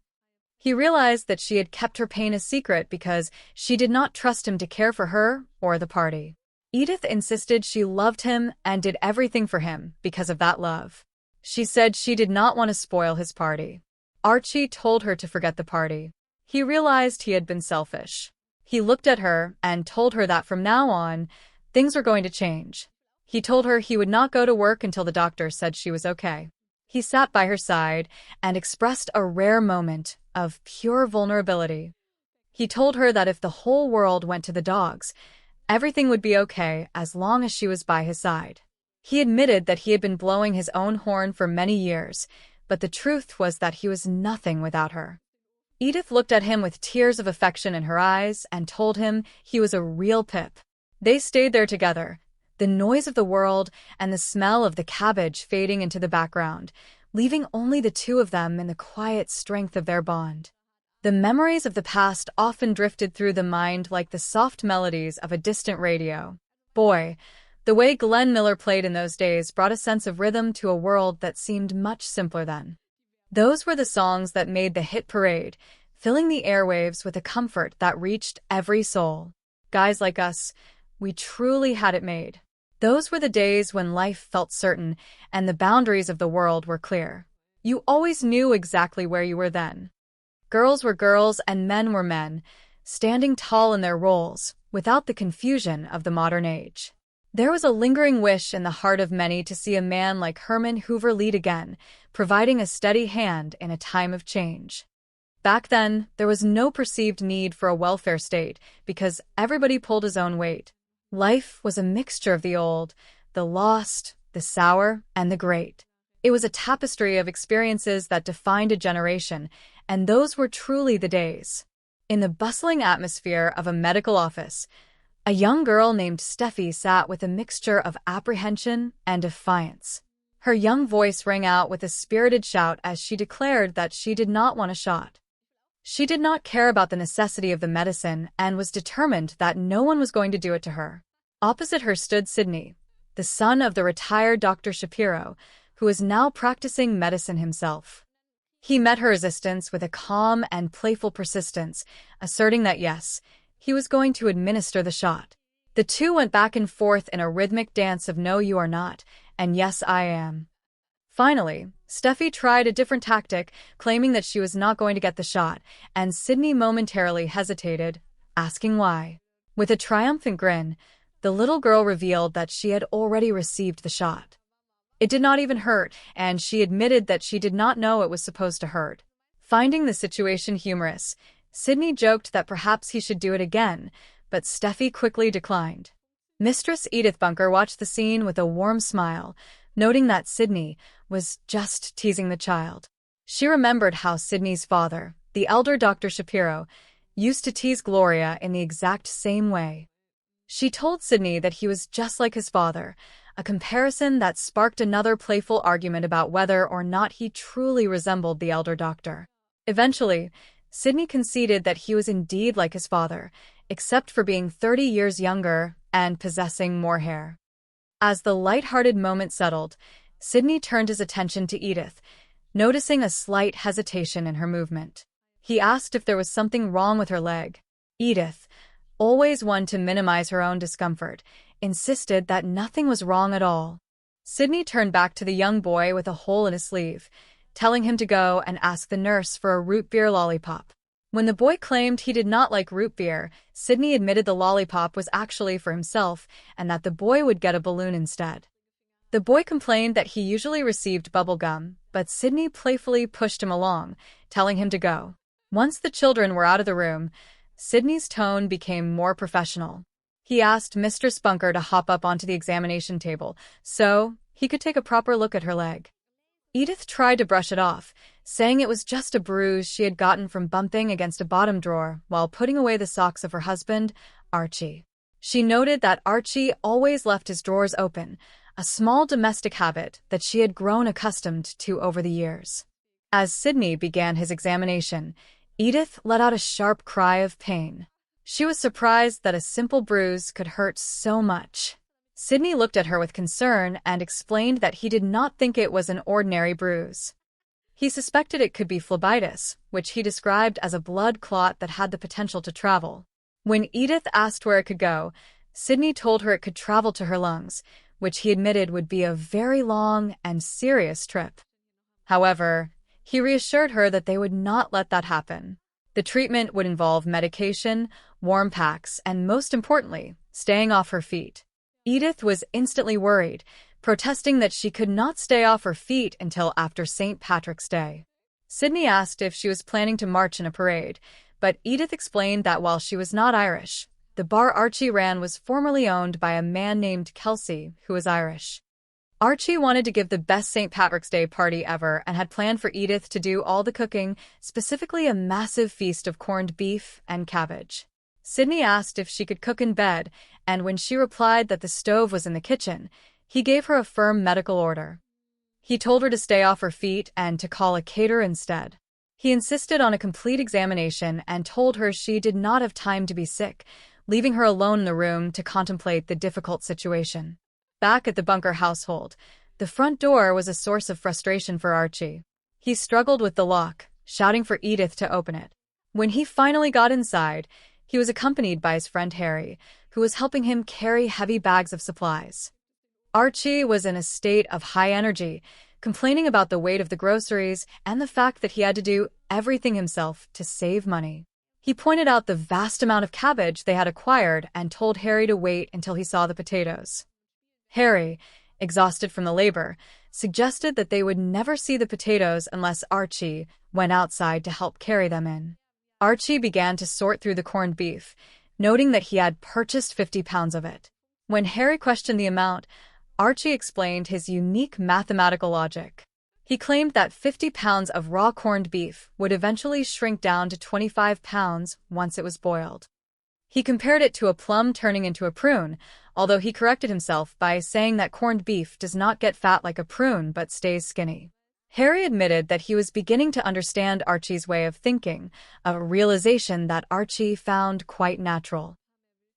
He realized that she had kept her pain a secret because she did not trust him to care for her or the party. Edith insisted she loved him and did everything for him because of that love. She said she did not want to spoil his party. Archie told her to forget the party. He realized he had been selfish. He looked at her and told her that from now on, things were going to change. He told her he would not go to work until the doctor said she was okay. He sat by her side and expressed a rare moment of pure vulnerability. He told her that if the whole world went to the dogs, everything would be okay as long as she was by his side. He admitted that he had been blowing his own horn for many years, but the truth was that he was nothing without her. Edith looked at him with tears of affection in her eyes and told him he was a real pip. They stayed there together, the noise of the world and the smell of the cabbage fading into the background, leaving only the two of them in the quiet strength of their bond. The memories of the past often drifted through the mind like the soft melodies of a distant radio. Boy, the way Glenn Miller played in those days brought a sense of rhythm to a world that seemed much simpler then. Those were the songs that made the hit parade, filling the airwaves with a comfort that reached every soul. Guys like us, we truly had it made. Those were the days when life felt certain and the boundaries of the world were clear. You always knew exactly where you were then. Girls were girls and men were men, standing tall in their roles, without the confusion of the modern age. There was a lingering wish in the heart of many to see a man like Herman Hoover lead again, providing a steady hand in a time of change. Back then, there was no perceived need for a welfare state because everybody pulled his own weight. Life was a mixture of the old, the lost, the sour, and the great. It was a tapestry of experiences that defined a generation, and those were truly the days. In the bustling atmosphere of a medical office, a young girl named Steffi sat with a mixture of apprehension and defiance. Her young voice rang out with a spirited shout as she declared that she did not want a shot. She did not care about the necessity of the medicine and was determined that no one was going to do it to her. Opposite her stood Sidney, the son of the retired Dr. Shapiro, who was now practicing medicine himself. He met her resistance with a calm and playful persistence, asserting that yes, he was going to administer the shot. The two went back and forth in a rhythmic dance of no you are not, and yes I am. Finally, Steffi tried a different tactic, claiming that she was not going to get the shot, and Sidney momentarily hesitated, asking why. With a triumphant grin, the little girl revealed that she had already received the shot. It did not even hurt, and she admitted that she did not know it was supposed to hurt. Finding the situation humorous, Sidney joked that perhaps he should do it again, but Steffi quickly declined. Mistress Edith Bunker watched the scene with a warm smile, noting that Sidney was just teasing the child. She remembered how Sidney's father, the elder Dr. Shapiro, used to tease Gloria in the exact same way. She told Sidney that he was just like his father, a comparison that sparked another playful argument about whether or not he truly resembled the elder doctor. Eventually, Sidney conceded that he was indeed like his father, except for being 30 years younger and possessing more hair. As the light-hearted moment settled, Sidney turned his attention to Edith, noticing a slight hesitation in her movement. He asked if there was something wrong with her leg. Edith, always one to minimize her own discomfort, insisted that nothing was wrong at all. Sidney turned back to the young boy with a hole in his sleeve, telling him to go and ask the nurse for a root beer lollipop. When the boy claimed he did not like root beer, Sidney admitted the lollipop was actually for himself and that the boy would get a balloon instead. The boy complained that he usually received bubble gum, but Sydney playfully pushed him along, telling him to go. Once the children were out of the room, Sydney's tone became more professional. He asked Mistress Bunker to hop up onto the examination table so he could take a proper look at her leg. Edith tried to brush it off, saying it was just a bruise she had gotten from bumping against a bottom drawer while putting away the socks of her husband, Archie. She noted that Archie always left his drawers open, a small domestic habit that she had grown accustomed to over the years. As Sydney began his examination, Edith let out a sharp cry of pain. She was surprised that a simple bruise could hurt so much. Sydney looked at her with concern and explained that he did not think it was an ordinary bruise. He suspected it could be phlebitis, which he described as a blood clot that had the potential to travel. When Edith asked where it could go, Sydney told her it could travel to her lungs, which he admitted would be a very long and serious trip. However, he reassured her that they would not let that happen. The treatment would involve medication, warm packs, and most importantly, staying off her feet. Edith was instantly worried, protesting that she could not stay off her feet until after St. Patrick's Day. Sydney asked if she was planning to march in a parade, but Edith explained that while she was not Irish, the bar Archie ran was formerly owned by a man named Kelsey, who was Irish. Archie wanted to give the best St. Patrick's Day party ever and had planned for Edith to do all the cooking, specifically a massive feast of corned beef and cabbage. Sydney asked if she could cook in bed, and when she replied that the stove was in the kitchen, he gave her a firm medical order. He told her to stay off her feet and to call a caterer instead. He insisted on a complete examination and told her she did not have time to be sick, leaving her alone in the room to contemplate the difficult situation. Back at the Bunker household, the front door was a source of frustration for Archie. He struggled with the lock, shouting for Edith to open it. When he finally got inside, he was accompanied by his friend Harry, who was helping him carry heavy bags of supplies. Archie was in a state of high energy, complaining about the weight of the groceries and the fact that he had to do everything himself to save money. He pointed out the vast amount of cabbage they had acquired and told Harry to wait until he saw the potatoes. Harry, exhausted from the labor, suggested that they would never see the potatoes unless Archie went outside to help carry them in. Archie began to sort through the corned beef, noting that he had purchased 50 pounds of it. When Harry questioned the amount, Archie explained his unique mathematical logic. He claimed that 50 pounds of raw corned beef would eventually shrink down to 25 pounds once it was boiled. He compared it to a plum turning into a prune, although he corrected himself by saying that corned beef does not get fat like a prune but stays skinny. Harry admitted that he was beginning to understand Archie's way of thinking, a realization that Archie found quite natural.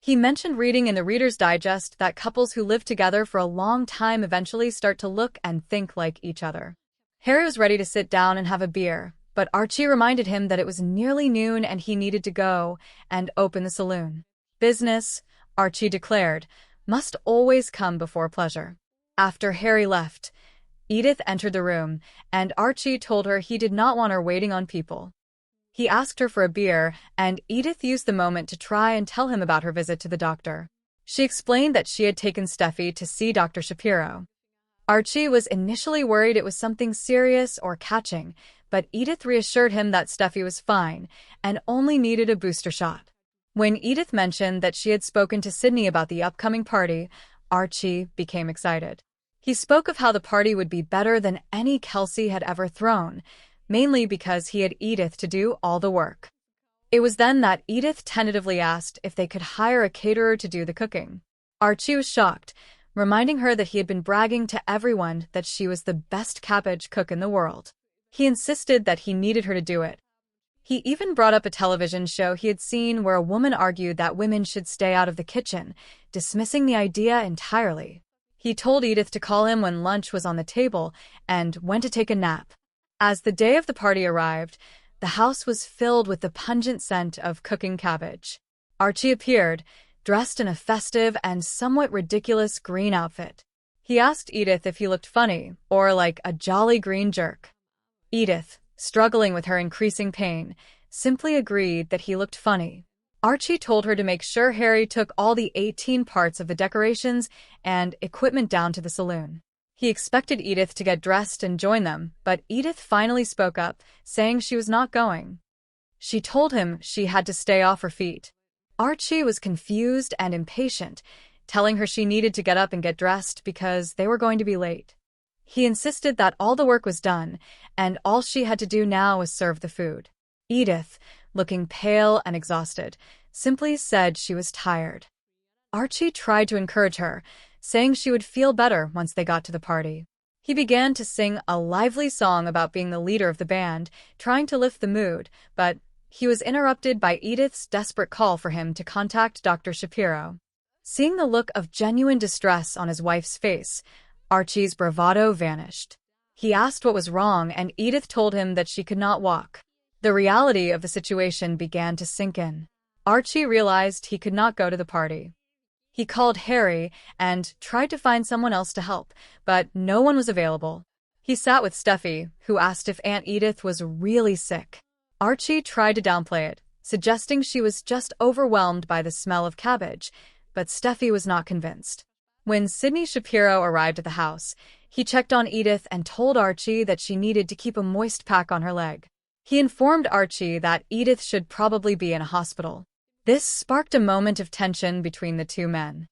He mentioned reading in the Reader's Digest that couples who live together for a long time eventually start to look and think like each other. Harry was ready to sit down and have a beer, but Archie reminded him that it was nearly noon and he needed to go and open the saloon. Business, Archie declared, must always come before pleasure. After Harry left, Edith entered the room, and Archie told her he did not want her waiting on people. He asked her for a beer, and Edith used the moment to try and tell him about her visit to the doctor. She explained that she had taken Steffi to see Dr. Shapiro. Archie was initially worried it was something serious or catching, but Edith reassured him that Steffi was fine and only needed a booster shot. When Edith mentioned that she had spoken to Sydney about the upcoming party, Archie became excited. He spoke of how the party would be better than any Kelsey had ever thrown, mainly because he had Edith to do all the work. It was then that Edith tentatively asked if they could hire a caterer to do the cooking. Archie was shocked, reminding her that he had been bragging to everyone that she was the best cabbage cook in the world. He insisted that he needed her to do it. He even brought up a television show he had seen where a woman argued that women should stay out of the kitchen, dismissing the idea entirely. He told Edith to call him when lunch was on the table and went to take a nap. As the day of the party arrived, the house was filled with the pungent scent of cooking cabbage. Archie appeared, dressed in a festive and somewhat ridiculous green outfit. He asked Edith if he looked funny, or like a jolly green jerk. Edith, struggling with her increasing pain, simply agreed that he looked funny. Archie told her to make sure Harry took all the 18 parts of the decorations and equipment down to the saloon. He expected Edith to get dressed and join them, but Edith finally spoke up, saying she was not going. She told him she had to stay off her feet. Archie was confused and impatient, telling her she needed to get up and get dressed because they were going to be late. He insisted that all the work was done, and all she had to do now was serve the food. Edith, looking pale and exhausted, simply said she was tired. Archie tried to encourage her, saying she would feel better once they got to the party. He began to sing a lively song about being the leader of the band, trying to lift the mood, but he was interrupted by Edith's desperate call for him to contact Dr. Shapiro. Seeing the look of genuine distress on his wife's face, Archie's bravado vanished. He asked what was wrong, and Edith told him that she could not walk. The reality of the situation began to sink in. Archie realized he could not go to the party. He called Harry and tried to find someone else to help, but no one was available. He sat with Steffi, who asked if Aunt Edith was really sick. Archie tried to downplay it, suggesting she was just overwhelmed by the smell of cabbage, but Steffi was not convinced. When Sydney Shapiro arrived at the house, he checked on Edith and told Archie that she needed to keep a moist pack on her leg. He informed Archie that Edith should probably be in a hospital. This sparked a moment of tension between the two men.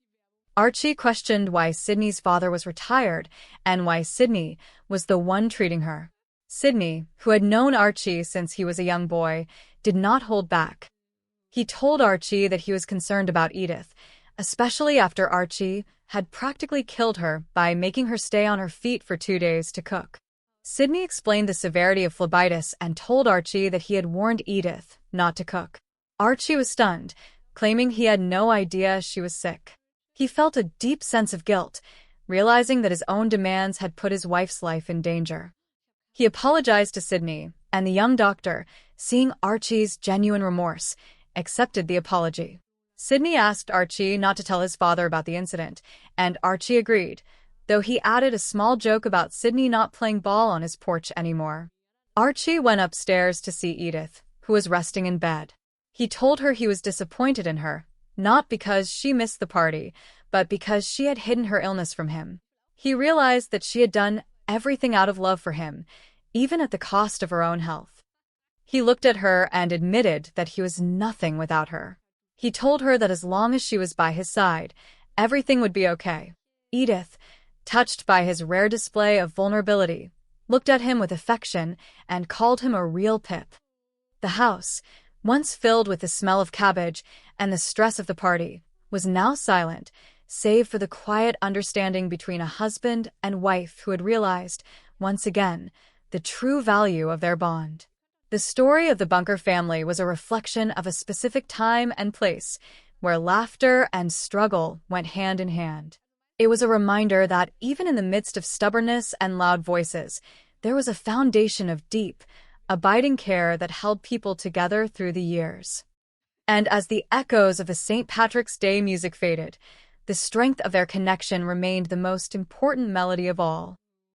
Archie questioned why Sydney's father was retired and why Sydney was the one treating her. Sydney, who had known Archie since he was a young boy, did not hold back. He told Archie that he was concerned about Edith, especially after Archie had practically killed her by making her stay on her feet for 2 days to cook. Sydney explained the severity of phlebitis and told Archie that he had warned Edith not to cook. Archie was stunned, claiming he had no idea she was sick. He felt a deep sense of guilt, realizing that his own demands had put his wife's life in danger. He apologized to Sydney, and the young doctor, seeing Archie's genuine remorse, accepted the apology. Sydney asked Archie not to tell his father about the incident, and Archie agreed, though he added a small joke about Sydney not playing ball on his porch anymore. Archie went upstairs to see Edith, who was resting in bed. He told her he was disappointed in her, not because she missed the party, but because she had hidden her illness from him. He realized that she had done everything out of love for him, even at the cost of her own health. He looked at her and admitted that he was nothing without her. He told her that as long as she was by his side, everything would be okay. Edith, touched by his rare display of vulnerability, looked at him with affection and called him a real pip. The house, once filled with the smell of cabbage and the stress of the party, was now silent, save for the quiet understanding between a husband and wife who had realized, once again, the true value of their bond. The story of the Bunker family was a reflection of a specific time and place where laughter and struggle went hand in hand. It was a reminder that even in the midst of stubbornness and loud voices, there was a foundation of deep, abiding care that held people together through the years. And as the echoes of the St. Patrick's Day music faded, the strength of their connection remained the most important melody of all.